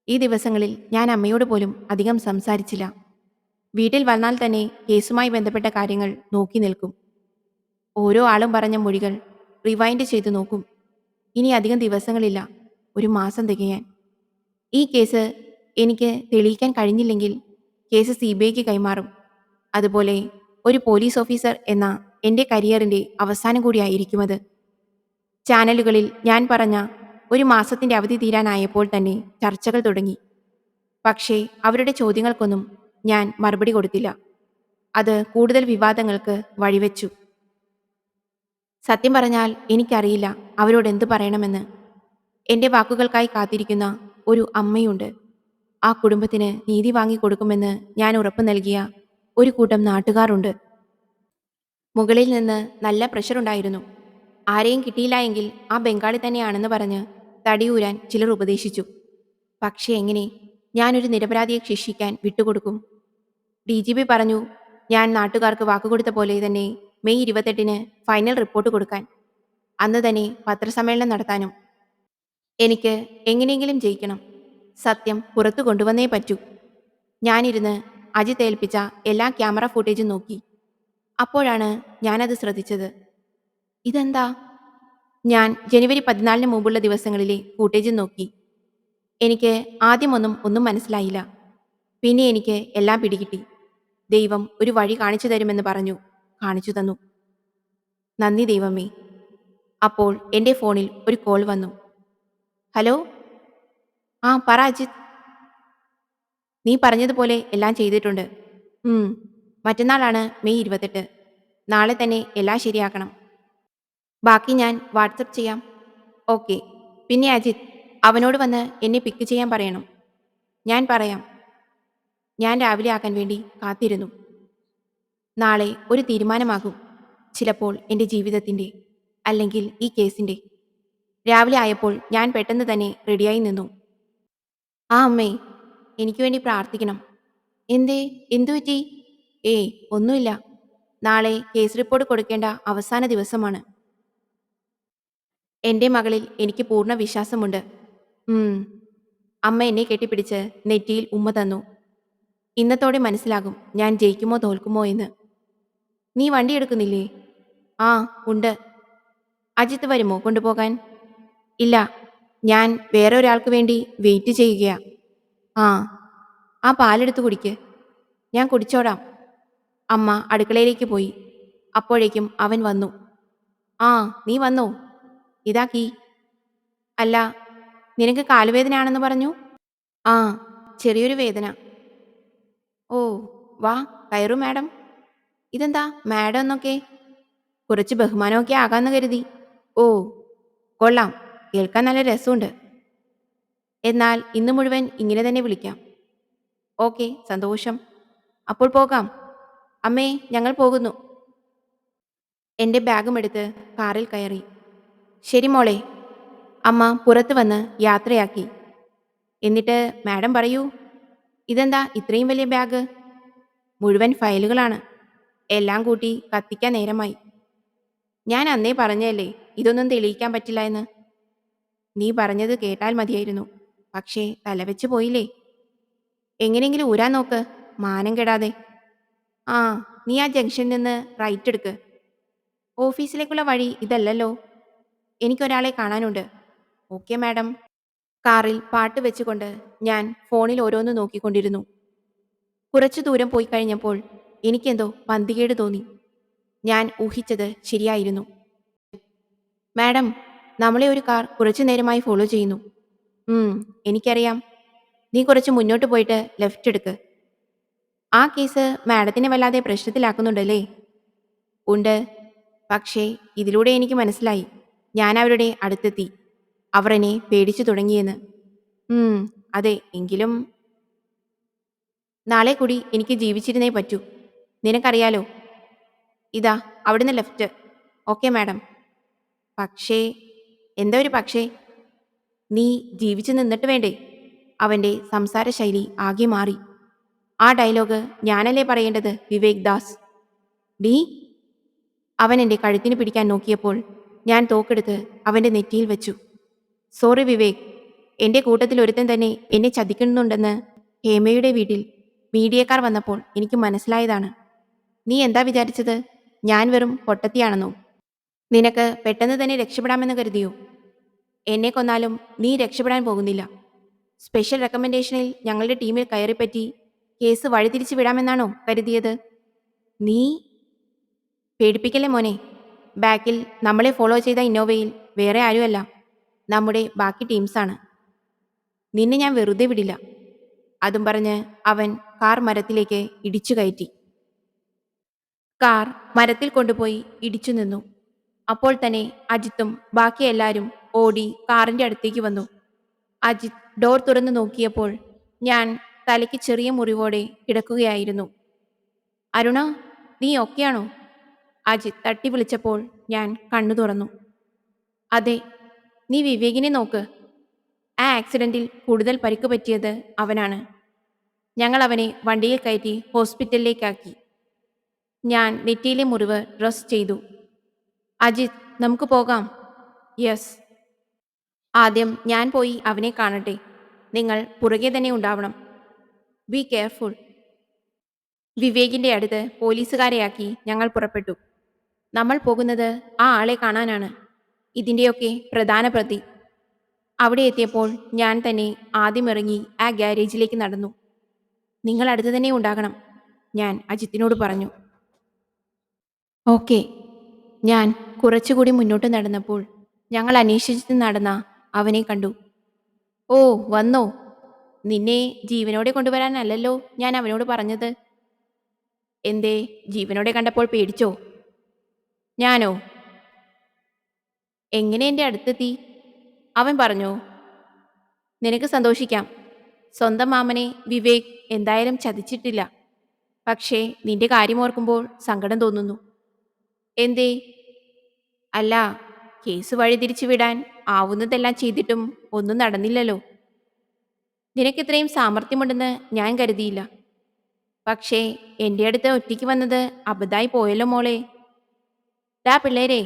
S1: ഈ ദിവസങ്ങളിൽ ഞാൻ അമ്മയോട് പോലും അധികം സംസാരിച്ചില്ല. വീട്ടിൽ വന്നാൽ തന്നെ കേസുമായി ബന്ധപ്പെട്ട കാര്യങ്ങൾ നോക്കി നിൽക്കും. ഓരോ ആളും പറഞ്ഞ മൊഴികൾ റിവൈൻഡ് ചെയ്തു നോക്കും. ഇനി അധികം ദിവസങ്ങളില്ല, ഒരു മാസം തികയാൻ. ഈ കേസ് എനിക്ക് തെളിയിക്കാൻ കഴിഞ്ഞില്ലെങ്കിൽ കേസ് CBIക്ക് കൈമാറും. അതുപോലെ ഒരു പോലീസ് ഓഫീസർ എന്ന എൻ്റെ കരിയറിൻ്റെ അവസാനം കൂടിയായിരിക്കുമത്. ചാനലുകളിൽ ഞാൻ പറഞ്ഞ ഒരു മാസത്തിൻ്റെ അവധി തീരാനായപ്പോൾ തന്നെ ചർച്ചകൾ തുടങ്ങി. പക്ഷേ അവരുടെ ചോദ്യങ്ങൾക്കൊന്നും ഞാൻ മറുപടി കൊടുത്തില്ല. അത് കൂടുതൽ വിവാദങ്ങൾക്ക് വഴിവെച്ചു. സത്യം പറഞ്ഞാൽ എനിക്കറിയില്ല അവരോട് എന്തു പറയണമെന്ന്. എൻ്റെ വാക്കുകൾക്കായി കാത്തിരിക്കുന്ന ഒരു അമ്മയുണ്ട്. ആ കുടുംബത്തിന് നീതി വാങ്ങിക്കൊടുക്കുമെന്ന് ഞാൻ ഉറപ്പു നൽകിയ ഒരു കൂട്ടം നാട്ടുകാരുണ്ട്. മുകളിൽ നിന്ന് നല്ല പ്രഷറുണ്ടായിരുന്നു. ആരെയും കിട്ടിയില്ല എങ്കിൽ ആ ബംഗാളി തന്നെയാണെന്ന് പറഞ്ഞ് തടിയൂരാൻ ചിലർ ഉപദേശിച്ചു. പക്ഷേ എങ്ങനെ ഞാനൊരു നിരപരാധിയെ ശിക്ഷിക്കാൻ വിട്ടുകൊടുക്കും? DGP പറഞ്ഞു, ഞാൻ നാട്ടുകാർക്ക് വാക്കുകൊടുത്ത പോലെ തന്നെ മെയ് 28-ന് ഫൈനൽ റിപ്പോർട്ട് കൊടുക്കാൻ, അന്ന് തന്നെ പത്രസമ്മേളനം നടത്താനും. എനിക്ക് എങ്ങനെയെങ്കിലും ജയിക്കണം. സത്യം പുറത്തു കൊണ്ടുവന്നേ പറ്റൂ. ഞാനിരുന്ന് അജിത്ത് ഏൽപ്പിച്ച എല്ലാ ക്യാമറ ഫുട്ടേജും നോക്കി. അപ്പോഴാണ് ഞാനത് ശ്രദ്ധിച്ചത്. ഇതെന്താ? ഞാൻ ജനുവരി 14-ന് മുമ്പുള്ള ദിവസങ്ങളിലെ ഫുട്ടേജ് നോക്കി. എനിക്ക് ആദ്യമൊന്നും മനസ്സിലായില്ല. പിന്നെ എനിക്ക് എല്ലാം പിടികിട്ടി. ദൈവം ഒരു വഴി കാണിച്ചു തരുമെന്ന് പറഞ്ഞു. കാണിച്ചു തന്നു. നന്ദി ദൈവമേ. അപ്പോൾ എൻ്റെ ഫോണിൽ ഒരു കോൾ വന്നു. ഹലോ. ആ, പറ അജിത്ത്. നീ പറഞ്ഞതുപോലെ എല്ലാം ചെയ്തിട്ടുണ്ട്. മറ്റന്നാളാണ് മെയ് 28. നാളെ തന്നെ എല്ലാം ശരിയാക്കണം. ബാക്കി ഞാൻ വാട്സപ്പ് ചെയ്യാം. ഓക്കെ. പിന്നെ അജിത്ത്, അവനോട് വന്ന് എന്നെ പിക്ക് ചെയ്യാൻ പറയണം. ഞാൻ പറയാം. ഞാൻ രാവിലെ ആക്കാൻ വേണ്ടി കാത്തിരുന്നു. നാളെ ഒരു തീരുമാനമാകും. ചിലപ്പോൾ എൻ്റെ ജീവിതത്തിൻ്റെ, അല്ലെങ്കിൽ ഈ കേസിൻ്റെ. രാവിലെ ആയപ്പോൾ ഞാൻ പെട്ടെന്ന് തന്നെ റെഡിയായി നിന്നു. ആ അമ്മേ, എനിക്ക് വേണ്ടി പ്രാർത്ഥിക്കണം. എന്തേ, എന്തു പറ്റി? ഏയ്, ഒന്നുമില്ല. നാളെ കേസ് റിപ്പോർട്ട് കൊടുക്കേണ്ട അവസാന ദിവസമാണ്. എന്റെ മകളിൽ എനിക്ക് പൂർണ്ണ വിശ്വാസമുണ്ട്. ഉം. അമ്മ എന്നെ കെട്ടിപ്പിടിച്ച് നെറ്റിയിൽ ഉമ്മ തന്നു. ഇന്നത്തോടെ മനസ്സിലാകും ഞാൻ ജയിക്കുമോ തോൽക്കുമോ എന്ന്. നീ വണ്ടി എടുക്കുന്നില്ലേ? ആ, ഉണ്ട്. അജിത്ത് വരുമോ കൊണ്ടുപോകാൻ? ഇല്ല, ഞാൻ വേറെ ഒരാൾക്ക് വേണ്ടി വെയിറ്റ് ചെയ്യുകയാ. ആ, ആ പാലെടുത്ത് കുടിക്ക്. ഞാൻ കുടിച്ചോടാം. അമ്മ അടുക്കളയിലേക്ക് പോയി. അപ്പോഴേക്കും അവൻ വന്നു. ആ, നീ വന്നോ? ഇതാ കീ. അല്ല, നിനക്ക് കാലുവേദനയാണെന്ന് പറഞ്ഞു? ആ, ചെറിയൊരു വേദന. ഓ, വാ കയറു മാഡം. ഇതെന്താ മാഡം എന്നൊക്കെ? കുറച്ച് ബഹുമാനമൊക്കെ ആകാന്ന് കരുതി. ഓ, കൊള്ളാം, കേൾക്കാൻ നല്ല രസമുണ്ട്. എന്നാൽ ഇന്ന് മുഴുവൻ ഇങ്ങനെ തന്നെ വിളിക്കാം. ഓക്കെ, സന്തോഷം. അപ്പോൾ പോകാം. അമ്മേ, ഞങ്ങൾ പോകുന്നു. എന്റെ ബാഗും എടുത്ത് കാറിൽ കയറി. ശരി മോളെ. അമ്മ പുറത്തു വന്ന് യാത്രയാക്കി. എന്നിട്ട് മാഡം പറയൂ, ഇതെന്താ ഇത്രയും വലിയ ബാഗ്? മുഴുവൻ ഫയലുകളാണ്. എല്ലാം കൂട്ടി കത്തിക്കാൻ നേരമായി. ഞാൻ അന്നേ പറഞ്ഞല്ലേ ഇതൊന്നും തെളിയിക്കാൻ പറ്റില്ല എന്ന്. നീ പറഞ്ഞത് കേട്ടാൽ മതിയായിരുന്നു. പക്ഷേ തലവെച്ച് പോയില്ലേ. എങ്ങനെയെങ്കിലും ഊരാൻ നോക്ക്, മാനം കെടാതെ. ആ, നീ ആ ജംഗ്ഷനിൽ നിന്ന് റൈറ്റ് എടുക്ക്. ഓഫീസിലേക്കുള്ള വഴി ഇതല്ലല്ലോ. എനിക്കൊരാളെ കാണാനുണ്ട്. Okay madam. കാറിൽ പാട്ട് വെച്ചുകൊണ്ട് ഞാൻ ഫോണിൽ ഓരോന്ന് നോക്കിക്കൊണ്ടിരുന്നു. കുറച്ചു ദൂരം പോയി കഴിഞ്ഞപ്പോൾ എനിക്കെന്തോ പന്തികേട് തോന്നി. ഞാൻ ഊഹിച്ചത് ശരിയായിരുന്നു. മാഡം, നമ്മളെ ഒരു കാർ കുറച്ചു നേരമായി ഫോളോ ചെയ്യുന്നു. എനിക്കറിയാം. നീ കുറച്ച് മുന്നോട്ട് പോയിട്ട് ലെഫ്റ്റ് എടുക്ക്. ആ കേസ് മാഡത്തിനെ വല്ലാതെ പ്രശ്നത്തിലാക്കുന്നുണ്ടല്ലേ? ഉണ്ട്. പക്ഷേ ഇതിലൂടെ എനിക്ക് മനസ്സിലായി ഞാൻ അവരുടെ അടുത്തെത്തി. അവർ എന്നെ പേടിച്ചു തുടങ്ങിയെന്ന്. അതെ, എങ്കിലും നാളെ കൂടി എനിക്ക് ജീവിച്ചിരുന്നേ പറ്റൂ. നിനക്കറിയാലോ. ഇതാ അവിടുന്ന് ലെഫ്റ്റ്. Okay madam. പക്ഷേ എന്താ ഒരു പക്ഷേ? നീ ജീവിച്ചു നിന്നിട്ട് വേണ്ടേ? അവന്റെ സംസാര ശൈലി ആകെ മാറി. ആ ഡയലോഗ് ഞാനല്ലേ പറയേണ്ടത് വിവേക് ദാസ്? നീ? അവൻ എൻ്റെ കഴുത്തിന് പിടിക്കാൻ നോക്കിയപ്പോൾ ഞാൻ തോക്കെടുത്ത് അവന്റെ നെറ്റിയിൽ വെച്ചു. സോറി വിവേക്, എന്റെ കൂട്ടത്തിൽ ഒരുത്തൻ തന്നെ എന്നെ ചതിക്കുന്നുണ്ടെന്ന് ഹേമയുടെ വീട്ടിൽ മീഡിയക്കാർ വന്നപ്പോൾ എനിക്ക് മനസ്സിലായതാണ്. നീ എന്താ വിചാരിച്ചത്? ഞാൻ വെറും പൊട്ടത്തിയാണെന്നോ? നിനക്ക് പെട്ടെന്ന് തന്നെ രക്ഷപ്പെടാമെന്ന് കരുതിയോ? എന്നെ കൊന്നാലും നീ രക്ഷപ്പെടാൻ പോകുന്നില്ല. സ്പെഷ്യൽ റെക്കമെൻഡേഷനിൽ ഞങ്ങളുടെ ടീമിൽ കയറിപ്പറ്റി കേസ് വഴിതിരിച്ചു വിടാമെന്നാണോ കരുതിയത്? നീ പേടിപ്പിക്കല്ലേ മോനെ. ബാക്കിൽ നമ്മളെ ഫോളോ ചെയ്ത ഇന്നോവയിൽ വേറെ ആരുമല്ല, നമ്മുടെ ബാക്കി ടീംസാണ്. നിന്നെ ഞാൻ വെറുതെ വിടില്ല. അതും പറഞ്ഞ് അവൻ കാർ മരത്തിലേക്ക് ഇടിച്ചു കയറ്റി. കാർ മരത്തിൽ കൊണ്ടുപോയി ഇടിച്ചു നിന്നു. അപ്പോൾ തന്നെ അജിത്തും ബാക്കി എല്ലാവരും ഓടി കാറിന്റെ അടുത്തേക്ക് വന്നു. അജിത്ത് ഡോർ തുറന്നു നോക്കിയപ്പോൾ ഞാൻ തലയ്ക്ക് ചെറിയ മുറിവോടെ കിടക്കുകയായിരുന്നു. അരുണ, നീ ഒക്കെയാണോ? അജിത്ത് തട്ടി വിളിച്ചപ്പോൾ ഞാൻ കണ്ണു തുറന്നു. അതെ. നീ വിവേകിനെ നോക്ക്. ആ ആക്സിഡന്റിൽ കൂടുതൽ പരിക്ക് പറ്റിയത് അവനാണ്. ഞങ്ങൾ അവനെ വണ്ടിയിൽ കയറ്റി ഹോസ്പിറ്റലിലേക്കാക്കി. ഞാൻ നെറ്റിയിലെ മുറിവ് ഡ്രസ് ചെയ്തു. അജിത്ത്, നമുക്ക് പോകാം. യെസ്. ആദ്യം ഞാൻ പോയി അവനെ കാണട്ടെ. നിങ്ങൾ പുറകെ തന്നെ ഉണ്ടാവണം. Be careful. വിവേകിന്റെ അടുത്ത് പോലീസുകാരെയാക്കി ഞങ്ങൾ പുറപ്പെട്ടു. നമ്മൾ പോകുന്നത് ആ ആളെ കാണാനാണ്. ഇതിൻ്റെയൊക്കെ പ്രധാന പ്രതി. അവിടെ എത്തിയപ്പോൾ ഞാൻ തന്നെ ആദ്യം ഇറങ്ങി ആ ഗ്യാരേജിലേക്ക് നടന്നു. നിങ്ങൾ അടുത്ത് തന്നെ ഉണ്ടാകണം, ഞാൻ അജിത്തിനോട് പറഞ്ഞു. ഓക്കെ. ഞാൻ കുറച്ചുകൂടി മുന്നോട്ട് നടന്നപ്പോൾ ഞങ്ങൾ അന്വേഷിച്ച് നടന്ന അവനെ കണ്ടു. ഓ, വന്നോ? നിന്നെ ജീവനോടെ കൊണ്ടുവരാനല്ലല്ലോ ഞാൻ അവനോട് പറഞ്ഞത്. എന്തേ, ജീവനോടെ കണ്ടപ്പോൾ പേടിച്ചോ? ഞാനോ? എങ്ങനെ എൻ്റെ അടുത്തെത്തി? അവൻ പറഞ്ഞോ? നിനക്ക് സന്തോഷിക്കാം. സ്വന്തം മാമനെ വിവേക് എന്തായാലും ചതിച്ചിട്ടില്ല. പക്ഷേ നിന്റെ കാര്യമോർക്കുമ്പോൾ സങ്കടം തോന്നുന്നു. എന്തേ? അല്ല, കേസ് വഴിതിരിച്ചു വിടാൻ ആവുന്നതെല്ലാം ചെയ്തിട്ടും ഒന്നും നടന്നില്ലല്ലോ. നിനക്കിത്രയും സാമർഥ്യമുണ്ടെന്ന് ഞാൻ കരുതിയില്ല. പക്ഷേ എൻ്റെ അടുത്ത് ഒറ്റയ്ക്ക് വന്നത് അബദ്ധായി പോയല്ലോ മോളെ. ഡാ പിള്ളേരെ,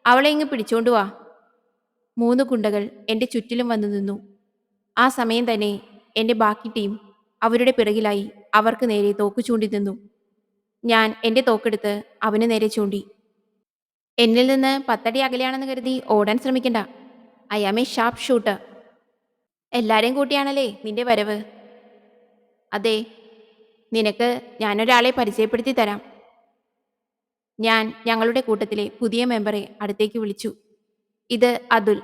S1: അവളെ ഇങ്ങ് പിടിച്ചോണ്ട് വാ. മൂന്ന് ഗുണ്ടകൾ എൻ്റെ ചുറ്റിലും വന്നു നിന്നു. ആ സമയം തന്നെ എൻ്റെ ബാക്കി ടീം അവരുടെ പിറകിലായി അവർക്ക് നേരെ തോക്ക് ചൂണ്ടി നിന്നു. ഞാൻ എൻ്റെ തോക്കെടുത്ത് അവന് നേരെ ചൂണ്ടി. എന്നിൽ നിന്ന് 10 അടി അകലെയാണെന്ന് കരുതി ഓടാൻ ശ്രമിക്കണ്ട. I am a sharpshooter. എല്ലാരെയും കൂട്ടിയാണല്ലേ നിന്റെ വരവ്? അതെ. നിനക്ക് ഞാനൊരാളെ പരിചയപ്പെടുത്തി തരാം. ഞാൻ ഞങ്ങളുടെ കൂട്ടത്തിലെ പുതിയ മെമ്പറെ അടുത്തേക്ക് വിളിച്ചു. ഇത് അതുൽ.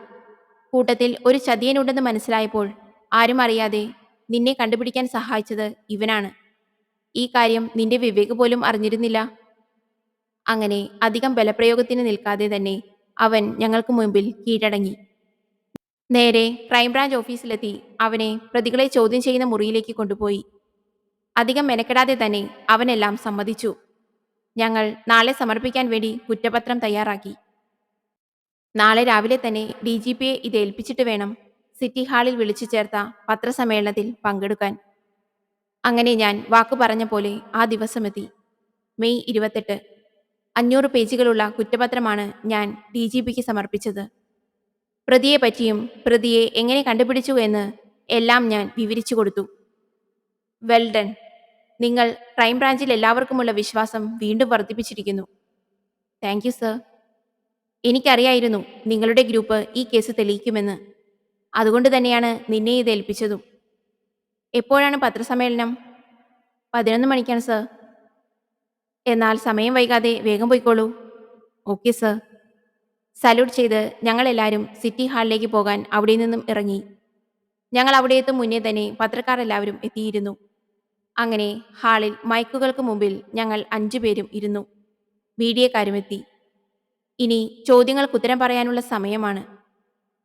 S1: കൂട്ടത്തിൽ ഒരു ചതിയനുണ്ടെന്ന് മനസ്സിലായപ്പോൾ ആരും അറിയാതെ നിന്നെ കണ്ടുപിടിക്കാൻ സഹായിച്ചത് ഇവനാണ്. ഈ കാര്യം നിന്റെ വിവേക് പോലും അറിഞ്ഞിരുന്നില്ല. അങ്ങനെ അധികം ബലപ്രയോഗത്തിന് നിൽക്കാതെ തന്നെ അവൻ ഞങ്ങൾക്ക് മുമ്പിൽ കീഴടങ്ങി. നേരെ ക്രൈംബ്രാഞ്ച് ഓഫീസിലെത്തി അവനെ പ്രതികളെ ചോദ്യം ചെയ്യുന്ന മുറിയിലേക്ക് കൊണ്ടുപോയി. അധികം മെനക്കെടാതെ തന്നെ അവനെല്ലാം സമ്മതിച്ചു. ഞങ്ങൾ നാളെ സമർപ്പിക്കാൻ വേണ്ടി കുറ്റപത്രം തയ്യാറാക്കി. നാളെ രാവിലെ തന്നെ DGPയെ ഇത് ഏൽപ്പിച്ചിട്ട് വേണം സിറ്റി ഹാളിൽ വിളിച്ചു ചേർത്ത പത്രസമ്മേളനത്തിൽ പങ്കെടുക്കാൻ. അങ്ങനെ ഞാൻ വാക്കു പറഞ്ഞ പോലെ ആ ദിവസമെത്തി. മെയ് 28. 500 പേജുകളുള്ള കുറ്റപത്രമാണ് ഞാൻ DGPക്ക് സമർപ്പിച്ചത്. പ്രതിയെ പറ്റിയും പ്രതിയെ എങ്ങനെ കണ്ടുപിടിച്ചു എന്ന് എല്ലാം ഞാൻ വിവരിച്ചു കൊടുത്തു. Well done. നിങ്ങൾ ക്രൈംബ്രാഞ്ചിൽ എല്ലാവർക്കുമുള്ള വിശ്വാസം വീണ്ടും വർദ്ധിപ്പിച്ചിരിക്കുന്നു. Thank you sir. എനിക്കറിയായിരുന്നു നിങ്ങളുടെ ഗ്രൂപ്പ് ഈ കേസ് തെളിയിക്കുമെന്ന്. അതുകൊണ്ട് തന്നെയാണ് നിന്നെ ഇത് ഏൽപ്പിച്ചതും. എപ്പോഴാണ് പത്രസമ്മേളനം? 11 മണിക്കാണ് സർ. എന്നാൽ സമയം വൈകാതെ വേഗം പോയിക്കോളൂ. Okay sir. സല്യൂട്ട് ചെയ്ത് ഞങ്ങളെല്ലാവരും സിറ്റി ഹാളിലേക്ക് പോകാൻ അവിടെ നിന്നും ഇറങ്ങി. ഞങ്ങൾ അവിടെ എത്തും മുന്നേ തന്നെ പത്രക്കാർ എല്ലാവരും എത്തിയിരുന്നു. അങ്ങനെ ഹാളിൽ മൈക്കുകൾക്ക് മുമ്പിൽ ഞങ്ങൾ 5 പേരും ഇരുന്നു. മീഡിയക്കാരും എത്തി. ഇനി ചോദ്യങ്ങൾക്ക് ഉത്തരം പറയാനുള്ള സമയമാണ്.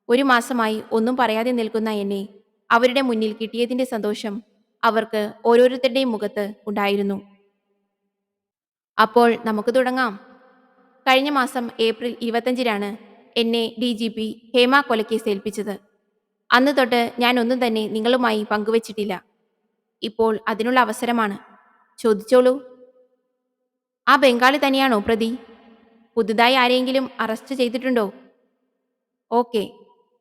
S1: 1 മാസമായി ഒന്നും പറയാതെ നിൽക്കുന്ന എന്നെ അവരുടെ മുന്നിൽ കിട്ടിയതിന്റെ സന്തോഷം അവർക്ക് ഓരോരുത്തരുടെയും മുഖത്ത് ഉണ്ടായിരുന്നു. അപ്പോൾ നമുക്ക് തുടങ്ങാം. കഴിഞ്ഞ മാസം ഏപ്രിൽ 25-നാണ് എന്നെ DGP ഹേമ കൊലക്കേസ് ഏൽപ്പിച്ചത്. അന്ന് തൊട്ട് ഞാൻ ഒന്നും തന്നെ നിങ്ങളുമായി പങ്കുവച്ചിട്ടില്ല. ഇപ്പോൾ അതിനുള്ള അവസരമാണ്. ചോദിച്ചോളൂ. ആ ബംഗാളി തന്നെയാണോ പ്രതി? പുതുതായി ആരെയെങ്കിലും അറസ്റ്റ് ചെയ്തിട്ടുണ്ടോ? ഓക്കെ.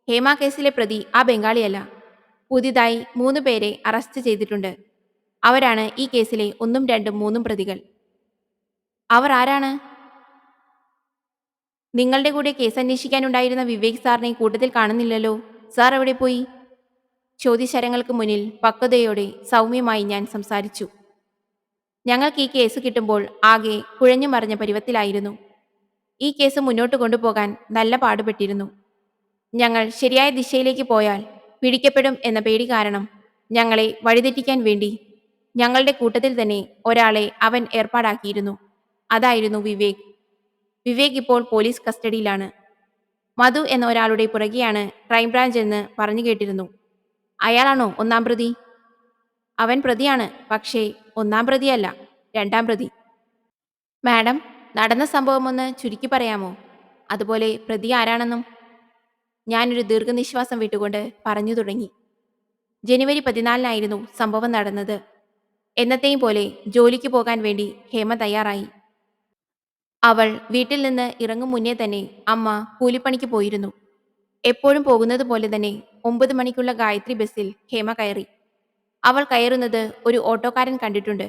S1: ഹേമ കേസിലെ പ്രതി ആ ബംഗാളിയല്ല. പുതിയതായി 3 പേരെ അറസ്റ്റ് ചെയ്തിട്ടുണ്ട്. അവരാണ് ഈ കേസിലെ 1ഉം 2ഉം 3ഉം പ്രതികൾ. അവർ ആരാണ്? നിങ്ങളുടെ കൂടെ കേസ് അന്വേഷിക്കാനുണ്ടായിരുന്ന വിവേക് സാറിനെ കൂട്ടത്തിൽ കാണുന്നില്ലല്ലോ. സാർ എവിടെ പോയി? ചോദ്യശരങ്ങൾക്ക് മുന്നിൽ പക്വതയോടെ സൗമ്യമായി ഞാൻ സംസാരിച്ചു. ഞങ്ങൾക്ക് ഈ കേസ് കിട്ടുമ്പോൾ ആകെ കുഴഞ്ഞു മറിഞ്ഞ പരുവത്തിലായിരുന്നു. ഈ കേസ് മുന്നോട്ട് കൊണ്ടുപോകാൻ നല്ല പാടുപെട്ടിരുന്നു. ഞങ്ങൾ ശരിയായ ദിശയിലേക്ക് പോയാൽ പിടിക്കപ്പെടും എന്ന പേടി കാരണം ഞങ്ങളെ വഴിതെറ്റിക്കാൻ വേണ്ടി ഞങ്ങളുടെ കൂട്ടത്തിൽ തന്നെ ഒരാളെ അവൻ ഏർപ്പാടാക്കിയിരുന്നു. അതായിരുന്നു വിവേക്. വിവേക് ഇപ്പോൾ പോലീസ് കസ്റ്റഡിയിലാണ്. മധു എന്ന ഒരാളുടെ പുറകെയാണ് ക്രൈംബ്രാഞ്ച് എന്ന് പറഞ്ഞു കേട്ടിരുന്നു. അയാളാണോ 1-ാം പ്രതി? അവൻ പ്രതിയാണ്, പക്ഷേ 1-ാം പ്രതിയല്ല, 2-ാം പ്രതി. മാഡം, നടന്ന സംഭവമൊന്ന് ചുരുക്കി പറയാമോ? അതുപോലെ പ്രതി ആരാണെന്നും? ഞാനൊരു ദീർഘനിശ്വാസം വിട്ടുകൊണ്ട് പറഞ്ഞു തുടങ്ങി. ജനുവരി 14-നായിരുന്നു സംഭവം നടന്നത്. എന്നത്തെയും പോലെ ജോലിക്ക് പോകാൻ വേണ്ടി ഹേമ തയ്യാറായി. അവൾ വീട്ടിൽ നിന്ന് ഇറങ്ങും മുന്നേ തന്നെ അമ്മ കൂലിപ്പണിക്ക് പോയിരുന്നു. എപ്പോഴും പോകുന്നത് പോലെ തന്നെ 9 മണിക്കുള്ള ഗായത്രി ബസ്സിൽ ഹേമ കയറി. അവൾ കയറുന്നത് ഒരു ഓട്ടോക്കാരൻ കണ്ടിട്ടുണ്ട്.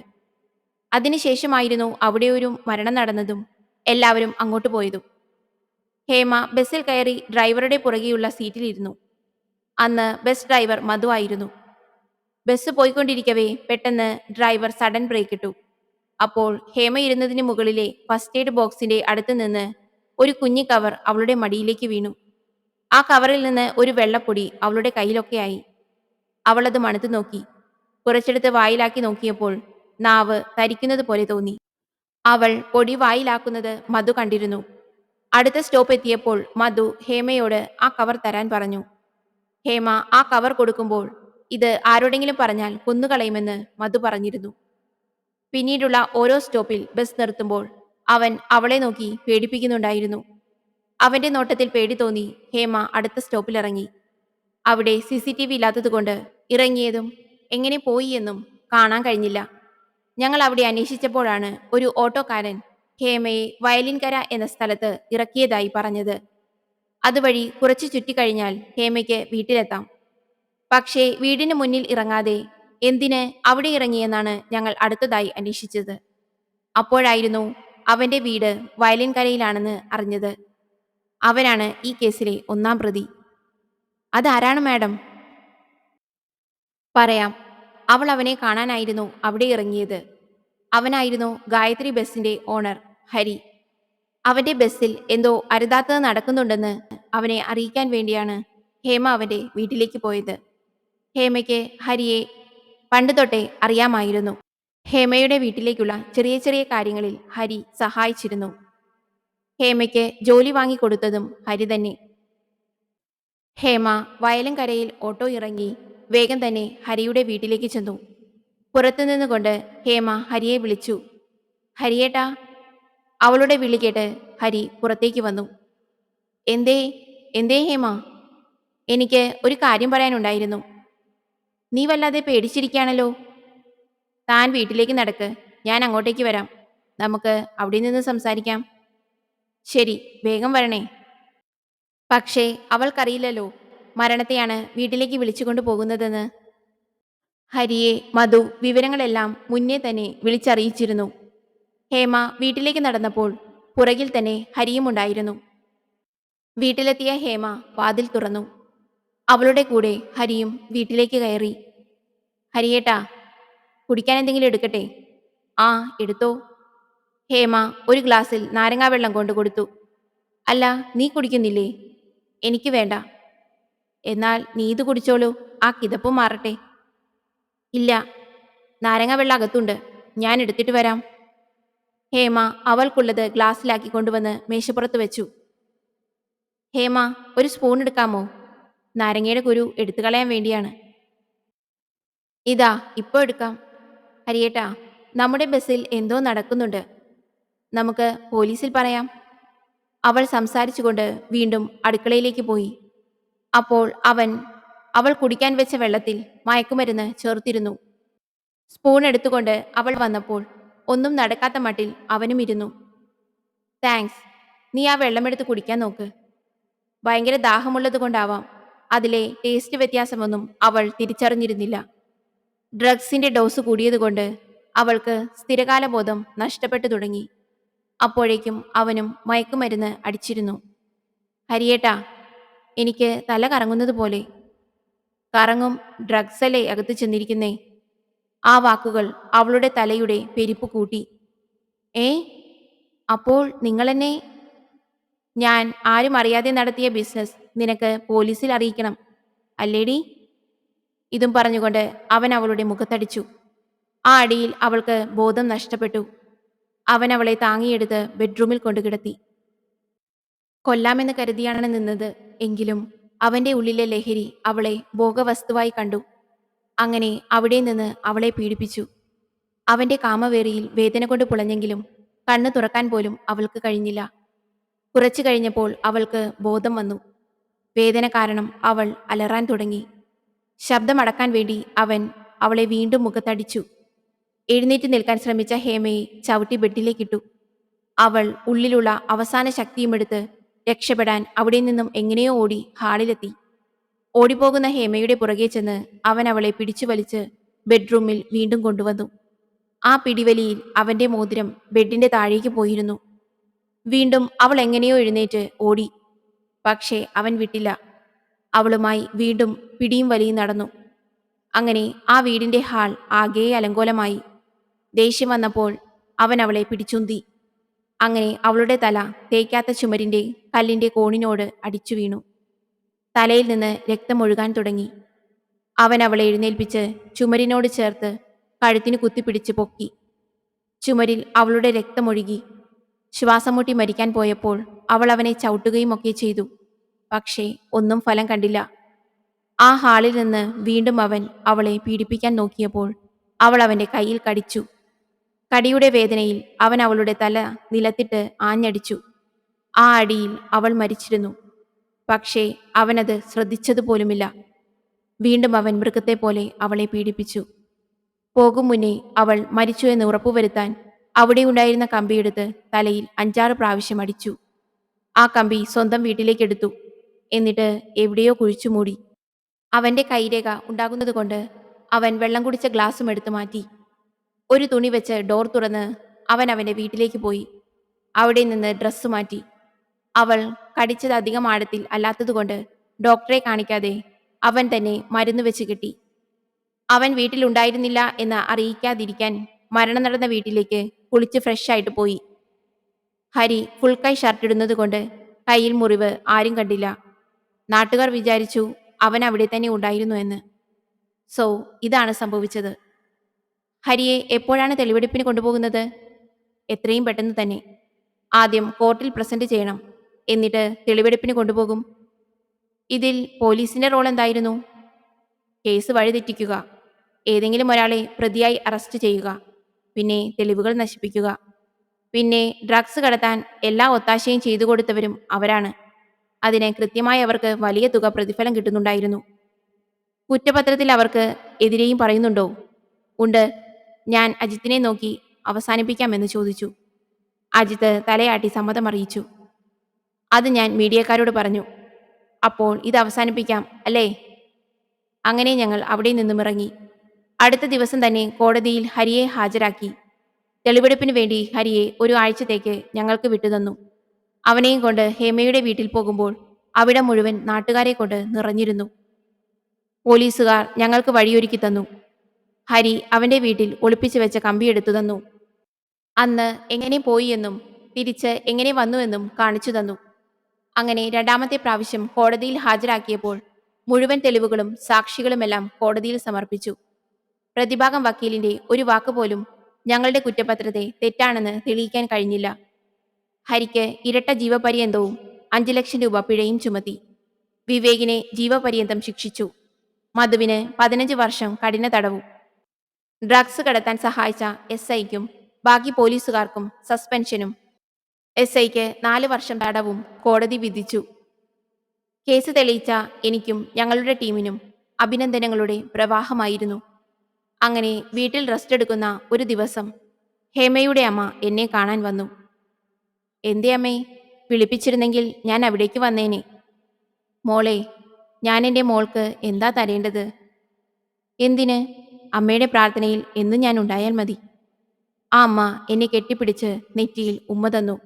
S1: അതിനുശേഷമായിരുന്നു അവിടെ ഒരു മരണം നടന്നതും എല്ലാവരും അങ്ങോട്ട് പോയതും. ഹേമ ബസ്സിൽ കയറി ഡ്രൈവറുടെ പുറകെയുള്ള സീറ്റിലിരുന്നു. അന്ന് ബസ് ഡ്രൈവർ മധു ആയിരുന്നു. ബസ് പോയിക്കൊണ്ടിരിക്കവേ പെട്ടെന്ന് ഡ്രൈവർ സഡൻ ബ്രേക്ക് ഇട്ടു. അപ്പോൾ ഹേമ ഇരുന്നതിന് മുകളിലെ ഫസ്റ്റ് എയ്ഡ് ബോക്സിന്റെ അടുത്ത് നിന്ന് ഒരു കുഞ്ഞി കവർ അവളുടെ മടിയിലേക്ക് വീണു. ആ കവറിൽ നിന്ന് ഒരു വെള്ളപ്പൊടി അവളുടെ കയ്യിലൊക്കെയായി. അവളത് മണത്തു നോക്കി. കുറച്ചെടുത്ത് വായിലാക്കി നോക്കിയപ്പോൾ നാവ് തരിക്കുന്നത് പോലെ തോന്നി. അവൾ പൊടി വായിലാക്കുന്നത് മധു കണ്ടിരുന്നു. അടുത്ത സ്റ്റോപ്പ് എത്തിയപ്പോൾ മധു ഹേമയോട് ആ കവർ തരാൻ പറഞ്ഞു. ഹേമ ആ കവർ കൊടുക്കുമ്പോൾ ഇത് ആരോടെങ്കിലും പറഞ്ഞാൽ കൊന്നുകളയുമെന്ന് മധു പറഞ്ഞിരുന്നു. പിന്നീടുള്ള ഓരോ സ്റ്റോപ്പിൽ ബസ് നിർത്തുമ്പോൾ അവൻ അവളെ നോക്കി പേടിപ്പിക്കുന്നുണ്ടായിരുന്നു. അവന്റെ നോട്ടത്തിൽ പേടി തോന്നി ഹേമ അടുത്ത സ്റ്റോപ്പിലിറങ്ങി. അവിടെ CCTV ഇല്ലാത്തതുകൊണ്ട് ഇറങ്ങിയതും എങ്ങനെ പോയി എന്നും കാണാൻ കഴിഞ്ഞില്ല. ഞങ്ങൾ അവിടെ അന്വേഷിച്ചപ്പോഴാണ് ഒരു ഓട്ടോക്കാരൻ ഹേമയെ വയലിൻകര എന്ന സ്ഥലത്ത് ഇറക്കിയതായി പറഞ്ഞത്. അതുവഴി കുറച്ച് ചുറ്റിക്കഴിഞ്ഞാൽ ഹേമയ്ക്ക് വീട്ടിലെത്താം. പക്ഷേ വീടിന് മുന്നിൽ ഇറങ്ങാതെ എന്തിന് അവിടെ ഇറങ്ങിയെന്നാണ് ഞങ്ങൾ അടുത്തതായി അന്വേഷിച്ചത്. അപ്പോഴായിരുന്നു അവന്റെ വീട് വയലിൻകരയിലാണെന്ന് അറിഞ്ഞത്. അവനാണ് ഈ കേസിലെ ഒന്നാം പ്രതി. അതാരാണ് മാഡം? പറയാം. അവൾ അവനെ കാണാനായിരുന്നു അവിടെ ഇറങ്ങിയത്. അവനായിരുന്നു ഗായത്രി ബസിന്റെ ഓണർ ഹരി. അവന്റെ ബസ്സിൽ എന്തോ അരുതാത്തത് നടക്കുന്നുണ്ടെന്ന് അവനെ അറിയിക്കാൻ വേണ്ടിയാണ് ഹേമ അവന്റെ വീട്ടിലേക്ക് പോയത്. ഹേമയ്ക്ക് ഹരിയെ പണ്ട് തൊട്ടേ അറിയാമായിരുന്നു. ഹേമയുടെ വീട്ടിലേക്കുള്ള ചെറിയ ചെറിയ കാര്യങ്ങളിൽ ഹരി സഹായിച്ചിരുന്നു. ഹേമയ്ക്ക് ജോലി വാങ്ങിക്കൊടുത്തതും ഹരി തന്നെ. ഹേമ വയലങ്കരയിൽ ഓട്ടോ ഇറങ്ങി വേഗം തന്നെ ഹരിയുടെ വീട്ടിലേക്ക് ചെന്നു. പുറത്തുനിന്നുകൊണ്ട് ഹേമ ഹരിയെ വിളിച്ചു. ഹരിയേട്ടാ. അവളുടെ വിളി കേട്ട് ഹരി പുറത്തേക്ക് വന്നു. എന്തേ എന്തേ ഹേമ? എനിക്ക് ഒരു കാര്യം പറയാനുണ്ടായിരുന്നു. നീ വല്ലാതെ പേടിച്ചിരിക്കുകയാണല്ലോ. താൻ വീട്ടിലേക്ക് നടക്ക്, ഞാൻ അങ്ങോട്ടേക്ക് വരാം. നമുക്ക് അവിടെ നിന്ന് സംസാരിക്കാം. ശരി, വേഗം വരണേ. പക്ഷേ അവൾക്കറിയില്ലല്ലോ മരണത്തെയാണ് വീട്ടിലേക്ക് വിളിച്ചുകൊണ്ടു പോകുന്നതെന്ന്. ഹരിയെ മധു വിവരങ്ങളെല്ലാം മുന്നേ തന്നെ വിളിച്ചറിയിച്ചിരുന്നു. ഹേമ വീട്ടിലേക്ക് നടന്നപ്പോൾ പുറകിൽ തന്നെ ഹരിയും ഉണ്ടായിരുന്നു. വീട്ടിലെത്തിയ ഹേമ വാതിൽ തുറന്നു. അവളുടെ കൂടെ ഹരിയും വീട്ടിലേക്ക് കയറി. ഹരിയേട്ടാ, കുടിക്കാൻ എന്തെങ്കിലും എടുക്കട്ടെ? ആ, എടുത്തോ. ഹേമ ഒരു ഗ്ലാസ്സിൽ നാരങ്ങാവെള്ളം കൊണ്ടു കൊടുത്തു. അല്ല, നീ കുടിക്കുന്നില്ലേ? എനിക്ക് വേണ്ട. എന്നാൽ നീ ഇത് കുടിച്ചോളൂ, ആ കിതപ്പും മാറട്ടെ. ഇല്ല, നാരങ്ങാവെള്ളം അകത്തുണ്ട്, ഞാൻ എടുത്തിട്ട് വരാം. ഹേമ അവൾക്കുള്ളത് ഗ്ലാസ്സിലാക്കി കൊണ്ടുവന്ന് മേശപ്പുറത്ത് വെച്ചു. ഹേമ, ഒരു സ്പൂൺ എടുക്കാമോ? നാരങ്ങയുടെ കുരു എടുത്തു കളയാൻ വേണ്ടിയാണ്. ഇതാ ഇപ്പൊ എടുക്കാം. ഹരിയേട്ടാ, നമ്മുടെ ബസ്സിൽ എന്തോ നടക്കുന്നുണ്ട്. നമുക്ക് പോലീസിൽ പറയാം. അവൾ സംസാരിച്ചുകൊണ്ട് വീണ്ടും അടുക്കളയിലേക്ക് പോയി. അപ്പോൾ അവൾ കുടിക്കാൻ വെച്ച വെള്ളത്തിൽ മയക്കുമരുന്ന് ചേർത്തിരുന്നു. സ്പൂൺ എടുത്തുകൊണ്ട് അവൾ വന്നപ്പോൾ ഒന്നും നടക്കാത്ത മട്ടിൽ അവനും ഇരുന്നു. താങ്ക്സ്. നീ ആ വെള്ളമെടുത്ത് കുടിക്കാൻ നോക്ക്. ഭയങ്കര ദാഹമുള്ളത് കൊണ്ടാവാം അതിലെ ടേസ്റ്റ് വ്യത്യാസമൊന്നും അവൾ തിരിച്ചറിഞ്ഞിരുന്നില്ല. ഡ്രഗ്സിന്റെ ഡോസ് കൂടിയതുകൊണ്ട് അവൾക്ക് സ്ഥിരകാലബോധം നഷ്ടപ്പെട്ടു തുടങ്ങി. അപ്പോഴേക്കും അവനും മയക്കുമരുന്ന് അടിച്ചിരുന്നു. ഹരിയേട്ടാ, എനിക്ക് തല കറങ്ങുന്നത് പോലെ. കറങ്ങും, ഡ്രഗ്സല്ലേ അകത്ത് ചെന്നിരിക്കുന്നേ. ആ വാക്കുകൾ അവളുടെ തലയുടെ പെരുപ്പ് കൂട്ടി. ഏ, അപ്പോൾ നിങ്ങളെന്നെ? ഞാൻ ആരും അറിയാതെ നടത്തിയ ബിസിനസ് നിനക്ക് പോലീസിൽ അറിയിക്കണം അല്ലേടി? ഇതും പറഞ്ഞുകൊണ്ട് അവൻ അവളുടെ മുഖത്തടിച്ചു. ആ അടിയിൽ അവൾക്ക് ബോധം നഷ്ടപ്പെട്ടു. അവൻ അവളെ താങ്ങിയെടുത്ത് ബെഡ്റൂമിൽ കൊണ്ടുകിടത്തി. കൊല്ലാമെന്ന് കരുതിയാണ് നിന്നത്. എങ്കിലും അവന്റെ ഉള്ളിലെ ലഹരി അവളെ ഭോഗവസ്തുവായി കണ്ടു. അങ്ങനെ അവിടെ നിന്ന് അവളെ പീഡിപ്പിച്ചു. അവന്റെ കാമവേറിയിൽ വേദന കൊണ്ട് പുളഞ്ഞെങ്കിലും കണ്ണു തുറക്കാൻ പോലും അവൾക്ക് കഴിഞ്ഞില്ല. കുറച്ചു കഴിഞ്ഞപ്പോൾ അവൾക്ക് ബോധം വന്നു. വേദന കാരണം അവൾ അലറാൻ തുടങ്ങി. ശബ്ദമടക്കാൻ വേണ്ടി അവൻ അവളെ വീണ്ടും മുഖത്തടിച്ചു. എഴുന്നേറ്റ് നിൽക്കാൻ ശ്രമിച്ച ഹേമയെ ചവിട്ടി ബെഡിലേക്കിട്ടു. അവൾ ഉള്ളിലുള്ള അവസാന ശക്തിയുമെടുത്ത് രക്ഷപ്പെടാൻ അവിടെ നിന്നും എങ്ങനെയോ ഓടി ഹാളിലെത്തി. ഓടിപ്പോകുന്ന ഹേമയുടെ പുറകെ ചെന്ന് അവൻ അവളെ പിടിച്ചു വലിച്ച് ബെഡ്റൂമിൽ വീണ്ടും കൊണ്ടുവന്നു. ആ പിടിവലിയിൽ അവന്റെ മോതിരം ബെഡിന്റെ താഴേക്ക് പോയിരുന്നു. വീണ്ടും അവൾ എങ്ങനെയോ എഴുന്നേറ്റ് ഓടി. പക്ഷേ അവൻ വിട്ടില്ല. അവളുമായി വീണ്ടും പിടിയും വലിയും നടന്നു. അങ്ങനെ ആ വീടിന്റെ ഹാൾ ആകെ അലങ്കോലമായി. ദേഷ്യം വന്നപ്പോൾ അവൻ അവളെ പിടിച്ചുന്തി. അങ്ങനെ അവളുടെ തല തേക്കാത്ത ചുമരിന്റെ കല്ലിന്റെ കോണിനോട് അടിച്ചു വീണു. തലയിൽ നിന്ന് രക്തമൊഴുകാൻ തുടങ്ങി. അവൻ അവളെ എഴുന്നേൽപ്പിച്ച് ചുമരിനോട് ചേർത്ത് കഴുത്തിന് കുത്തിപ്പിടിച്ച് പൊക്കി. ചുമരിൽ അവളുടെ രക്തമൊഴുകി. ശ്വാസം മുട്ടി മരിക്കാൻ പോയപ്പോൾ അവൾ അവനെ ചവിട്ടുകയും ഒക്കെ ചെയ്തു. പക്ഷേ ഒന്നും ഫലം കണ്ടില്ല. ആ ഹാളിൽ നിന്ന് വീണ്ടും അവൻ അവളെ പീഡിപ്പിക്കാൻ നോക്കിയപ്പോൾ അവൾ അവന്റെ കയ്യിൽ കടിച്ചു. കടിയുടെ വേദനയിൽ അവൻ അവളുടെ തല നിലത്തിട്ട് ആഞ്ഞടിച്ചു. ആ അടിയിൽ അവൾ മരിച്ചിരുന്നു. പക്ഷേ അവനത് ശ്രദ്ധിച്ചതുപോലുമില്ല. വീണ്ടും അവൻ മൃഗത്തെ പോലെ അവളെ പീഡിപ്പിച്ചു. പോകും മുന്നേ അവൾ മരിച്ചു എന്ന് ഉറപ്പുവരുത്താൻ അവിടെയുണ്ടായിരുന്ന കമ്പിയെടുത്ത് തലയിൽ 5-6 പ്രാവശ്യം അടിച്ചു. ആ കമ്പി സ്വന്തം വീട്ടിലേക്കെടുത്തു. എന്നിട്ട് എവിടെയോ കുഴിച്ചു മൂടി. അവന്റെ കൈരേഖ ഉണ്ടാകുന്നതുകൊണ്ട് അവൻ വെള്ളം കുടിച്ച ഗ്ലാസും എടുത്തു മാറ്റി. ഒരു തുണി വെച്ച് ഡോർ തുറന്ന് അവൻ അവന്റെ വീട്ടിലേക്ക് പോയി. അവിടെ നിന്ന് ഡ്രസ്സ് മാറ്റി. അവൾ കടിച്ചത് അധികം ആഴത്തിൽ അല്ലാത്തതുകൊണ്ട് ഡോക്ടറെ കാണിക്കാതെ അവൻ തന്നെ മരുന്ന് വെച്ച് കെട്ടി. അവൻ വീട്ടിലുണ്ടായിരുന്നില്ല എന്ന് അറിയിക്കാതിരിക്കാൻ മരണം നടന്ന വീട്ടിലേക്ക് കുളിച്ച് ഫ്രഷ് ആയിട്ട് പോയി. ഹരി ഫുൾ കൈ ഷർട്ടിടുന്നത് കൊണ്ട് കയ്യിൽ മുറിവ് ആരും കണ്ടില്ല. നാട്ടുകാർ വിചാരിച്ചു അവൻ അവിടെ തന്നെ ഉണ്ടായിരുന്നു എന്ന്. സോ ഇതാണ് സംഭവിച്ചത്. ഹരിയെ എപ്പോഴാണ് തെളിവെടുപ്പിന് കൊണ്ടുപോകുന്നത്? എത്രയും പെട്ടെന്ന് തന്നെ. ആദ്യം കോർട്ടിൽ പ്രസന്റ് ചെയ്യണം. എന്നിട്ട് തെളിവെടുപ്പിന് കൊണ്ടുപോകും. ഇതിൽ പോലീസിന്റെ റോൾ എന്തായിരുന്നു? കേസ് വഴിതെറ്റിക്കുക, ഏതെങ്കിലും ഒരാളെ പ്രതിയായി അറസ്റ്റ് ചെയ്യുക, പിന്നെ തെളിവുകൾ നശിപ്പിക്കുക. പിന്നെ ഡ്രഗ്സ് കടത്താൻ എല്ലാ ഒത്താശയും ചെയ്തു കൊടുത്തവരും അവരാണ്. അതിന് കൃത്യമായി അവർക്ക് വലിയ തുക പ്രതിഫലം കിട്ടുന്നുണ്ടായിരുന്നു. കുറ്റപത്രത്തിൽ അവർക്ക് എതിരെയും പറയുന്നുണ്ടോ? ഉണ്ട്. ഞാൻ അജിത്തിനെ നോക്കി അവസാനിപ്പിക്കാമെന്ന് ചോദിച്ചു. അജിത്ത് തലയാട്ടി സമ്മതം അറിയിച്ചു. അത് ഞാൻ മീഡിയക്കാരോട് പറഞ്ഞു. അപ്പോൾ ഇത് അവസാനിപ്പിക്കാം അല്ലേ? അങ്ങനെ ഞങ്ങൾ അവിടെ നിന്നും ഇറങ്ങി. അടുത്ത ദിവസം തന്നെ കോടതിയിൽ ഹരിയെ ഹാജരാക്കി. തെളിവെടുപ്പിന് വേണ്ടി ഹരിയെ ഒരു ആഴ്ചത്തേക്ക് ഞങ്ങൾക്ക് വിട്ടുതന്നു. അവനെയും കൊണ്ട് ഹേമയുടെ വീട്ടിൽ പോകുമ്പോൾ അവിടെ മുഴുവൻ നാട്ടുകാരെ കൊണ്ട് നിറഞ്ഞിരുന്നു. പോലീസുകാർ ഞങ്ങൾക്ക് വഴിയൊരുക്കി തന്നു. ഹരി അവന്റെ വീട്ടിൽ ഒളിപ്പിച്ചു വെച്ച കമ്പിയെടുത്തു തന്നു. അന്ന് എങ്ങനെ പോയി എന്നും തിരിച്ച് എങ്ങനെ വന്നുവെന്നും കാണിച്ചു തന്നു. അങ്ങനെ രണ്ടാമത്തെ പ്രാവശ്യം കോടതിയിൽ ഹാജരാക്കിയപ്പോൾ മുഴുവൻ തെളിവുകളും സാക്ഷികളുമെല്ലാം കോടതിയിൽ സമർപ്പിച്ചു. പ്രതിഭാഗം വക്കീലിന്റെ ഒരു വാക്കുപോലും ഞങ്ങളുടെ കുറ്റപത്രത്തെ തെറ്റാണെന്ന് തെളിയിക്കാൻ കഴിഞ്ഞില്ല. ഹരിക്ക് ഇരട്ട ജീവപര്യന്തവും 5 ലക്ഷം രൂപ പിഴയും ചുമത്തി. വിവേകിനെ ജീവപര്യന്തം ശിക്ഷിച്ചു. മധുവിന് 15 വർഷം കഠിന തടവും. ഡ്രഗ്സ് കടത്താൻ സഹായിച്ച SIക്കും ബാക്കി പോലീസുകാർക്കും സസ്പെൻഷനും. SIക്ക് 4 വർഷം തടവും കോടതി വിധിച്ചു. കേസ് തെളിയിച്ച എനിക്കും ഞങ്ങളുടെ ടീമിനും അഭിനന്ദനങ്ങളുടെ പ്രവാഹമായിരുന്നു. അങ്ങനെ വീട്ടിൽ റെസ്റ്റ് എടുക്കുന്ന ഒരു ദിവസം ഹേമയുടെ അമ്മ എന്നെ കാണാൻ വന്നു. എന്തേ അമ്മേ, വിളിപ്പിച്ചിരുന്നെങ്കിൽ ഞാൻ അവിടേക്ക് വന്നേനെ. മോളെ, ഞാൻ എൻ്റെ മോൾക്ക് എന്താ തരേണ്ടത്? എന്തിന്? അമ്മയുടെ പ്രാർത്ഥനയിൽ എന്നും ഞാൻ ഉണ്ടായാൽ മതി. ആ അമ്മ എന്നെ കെട്ടിപ്പിടിച്ച് നെറ്റിയിൽ ഉമ്മ തന്നു.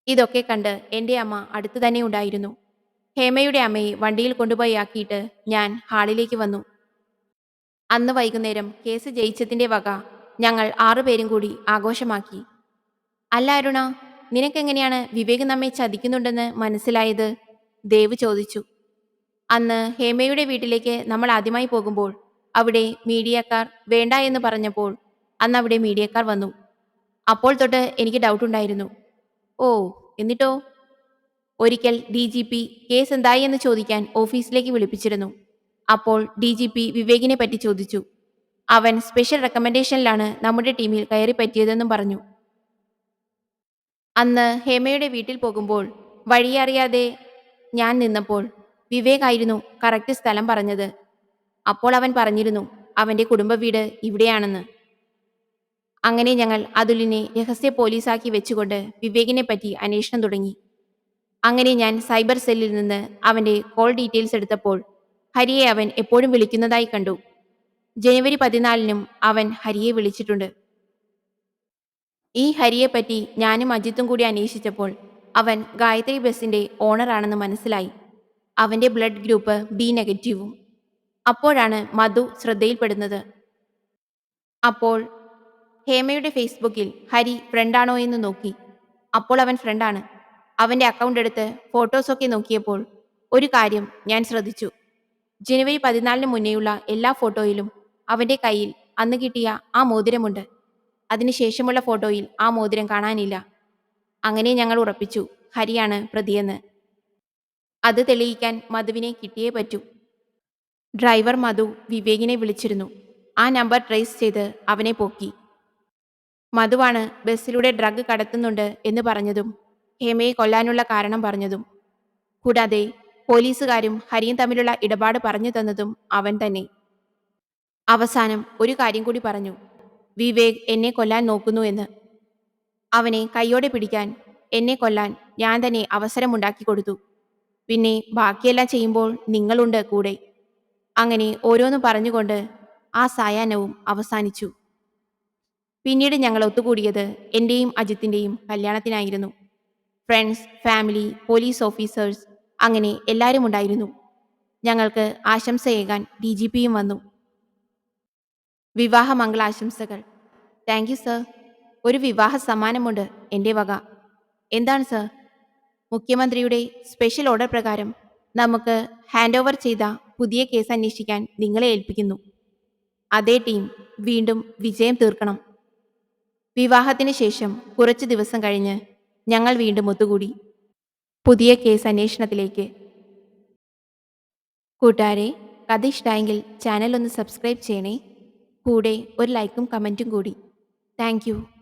S1: ഇതൊക്കെ കണ്ട് എൻ്റെ അമ്മ അടുത്തു തന്നെ ഉണ്ടായിരുന്നു. ഹേമയുടെ അമ്മയെ വണ്ടിയിൽ കൊണ്ടുപോയി ആക്കിയിട്ട് ഞാൻ ഹാളിലേക്ക് വന്നു. അന്ന് വൈകുന്നേരം കേസ് ജയിച്ചതിൻ്റെ വക ഞങ്ങൾ 6 പേരും കൂടി ആഘോഷമാക്കി. അല്ല അരുണ, നിനക്കെങ്ങനെയാണ് വിവേക് നമ്മെ ചതിക്കുന്നുണ്ടെന്ന് മനസ്സിലായത്? ദേവ് ചോദിച്ചു. അന്ന് ഹേമയുടെ വീട്ടിലേക്ക് നമ്മൾ ആദ്യമായി പോകുമ്പോൾ അവിടെ മീഡിയക്കാർ വേണ്ട എന്ന് പറഞ്ഞപ്പോൾ അന്ന് അവിടെ മീഡിയക്കാർ വന്നു. അപ്പോൾ തൊട്ട് എനിക്ക് ഡൗട്ടുണ്ടായിരുന്നു. ഓ, എന്നിട്ടോ? ഒരിക്കൽ DGP കേസ് എന്തായി എന്ന് ചോദിക്കാൻ ഓഫീസിലേക്ക് വിളിപ്പിച്ചിരുന്നു. അപ്പോൾ DGP വിവേകിനെ പറ്റി ചോദിച്ചു. അവൻ സ്പെഷ്യൽ റെക്കമെൻഡേഷനിലാണ് നമ്മുടെ ടീമിൽ കയറി പറ്റിയതെന്നും പറഞ്ഞു. അന്ന് ഹേമയുടെ വീട്ടിൽ പോകുമ്പോൾ വഴിയറിയാതെ ഞാൻ നിന്നപ്പോൾ വിവേകായിരുന്നു കറക്റ്റ് സ്ഥലം പറഞ്ഞത്. അപ്പോൾ അവൻ പറഞ്ഞിരുന്നു അവന്റെ കുടുംബ വീട് ഇവിടെയാണെന്ന്. അങ്ങനെ ഞങ്ങൾ അതുലിനെ രഹസ്യ പോലീസാക്കി വെച്ചുകൊണ്ട് വിവേകിനെ പറ്റി അന്വേഷണം തുടങ്ങി. അങ്ങനെ ഞാൻ സൈബർ സെല്ലിൽ നിന്ന് അവന്റെ കോൾ ഡീറ്റെയിൽസ് എടുത്തപ്പോൾ ഹരിയെ അവൻ എപ്പോഴും വിളിക്കുന്നതായി കണ്ടു. ജനുവരി 14-നും അവൻ ഹരിയെ വിളിച്ചിട്ടുണ്ട്. ഈ ഹരിയെപ്പറ്റി ഞാനും അജിത്തും കൂടി അന്വേഷിച്ചപ്പോൾ അവൻ ഗായത്രി ബസിന്റെ ഓണറാണെന്ന് മനസ്സിലായി. അവന്റെ ബ്ലഡ് ഗ്രൂപ്പ് B നെഗറ്റീവും. അപ്പോഴാണ് മധു ശ്രദ്ധയിൽപ്പെടുന്നത്. അപ്പോൾ ഹേമയുടെ ഫേസ്ബുക്കിൽ ഹരി ഫ്രണ്ടാണോ എന്ന് നോക്കി. അപ്പോൾ അവൻ ഫ്രണ്ടാണ്. അവന്റെ അക്കൗണ്ട് എടുത്ത് ഫോട്ടോസൊക്കെ നോക്കിയപ്പോൾ ഒരു കാര്യം ഞാൻ ശ്രദ്ധിച്ചു. ജനുവരി 14-ന് മുന്നേയുള്ള എല്ലാ ഫോട്ടോയിലും അവന്റെ കയ്യിൽ അന്ന് കിട്ടിയ ആ മോതിരമുണ്ട്. അതിനുശേഷമുള്ള ഫോട്ടോയിൽ ആ മോതിരം കാണാനില്ല. അങ്ങനെ ഞങ്ങൾ ഉറപ്പിച്ചു ഹരിയാണ് പ്രതിയെന്ന്. അത് തെളിയിക്കാൻ മധുവിനെ കിട്ടിയേ പറ്റൂ. ഡ്രൈവർ മധു വിവേകിനെ വിളിച്ചിരുന്നു. ആ നമ്പർ ട്രേസ് ചെയ്ത് അവനെ പൊക്കി. മധുവാണ് ബസ്സിലൂടെ ഡ്രഗ് കടത്തുന്നുണ്ട് എന്ന് പറഞ്ഞതും ഹേമയെ കൊല്ലാനുള്ള കാരണം പറഞ്ഞതും. കൂടാതെ പോലീസുകാരും ഹരിയും തമ്മിലുള്ള ഇടപാട് പറഞ്ഞു തന്നതും അവൻ തന്നെ. അവസാനം ഒരു കാര്യം കൂടി പറഞ്ഞു. വിവേക് എന്നെ കൊല്ലാൻ നോക്കുന്നു എന്ന്. അവനെ കൈയോടെ പിടിക്കാൻ, എന്നെ കൊല്ലാൻ ഞാൻ തന്നെ അവസരമുണ്ടാക്കി കൊടുത്തു. പിന്നെ ബാക്കിയെല്ലാം ചെയ്യുമ്പോൾ നിങ്ങളുണ്ട് കൂടെ. അങ്ങനെ ഓരോന്നും പറഞ്ഞുകൊണ്ട് ആ സായാഹ്നവും അവസാനിച്ചു. പിന്നീട് ഞങ്ങൾ ഒത്തുകൂടിയത് എന്റെയും അജിത്തിന്റെയും കല്യാണത്തിനായിരുന്നു. ഫ്രണ്ട്സ്, ഫാമിലി, പോലീസ് ഓഫീസേഴ്സ്, അങ്ങനെ എല്ലാവരും ഉണ്ടായിരുന്നു. ഞങ്ങൾക്ക് ആശംസയേകാൻ DGPയും വന്നു. വിവാഹ മംഗളാശംസകൾ. Thank you sir. ഒരു വിവാഹ സമ്മാനമുണ്ട് എൻ്റെ വക. എന്താണ് സർ? മുഖ്യമന്ത്രിയുടെ സ്പെഷ്യൽ ഓർഡർ പ്രകാരം നമുക്ക് ഹാൻഡ് ഓവർ ചെയ്ത പുതിയ കേസ് അന്വേഷിക്കാൻ നിങ്ങളെ ഏൽപ്പിക്കുന്നു. അതേ ടീം വീണ്ടും വിജയം തീർക്കണം. വിവാഹത്തിന് ശേഷം കുറച്ചു ദിവസം കഴിഞ്ഞ് ഞങ്ങൾ വീണ്ടും ഒത്തുകൂടി. പുതിയ കേസ് അന്വേഷണത്തിലേക്ക്. കൂട്ടുകാരെ, കഥ ഇഷ്ടമായെങ്കിൽ ചാനൽ ഒന്ന് സബ്സ്ക്രൈബ് ചെയ്യണേ. കൂടെ ഒരു ലൈക്കും കമൻറ്റും കൂടി. Thank you.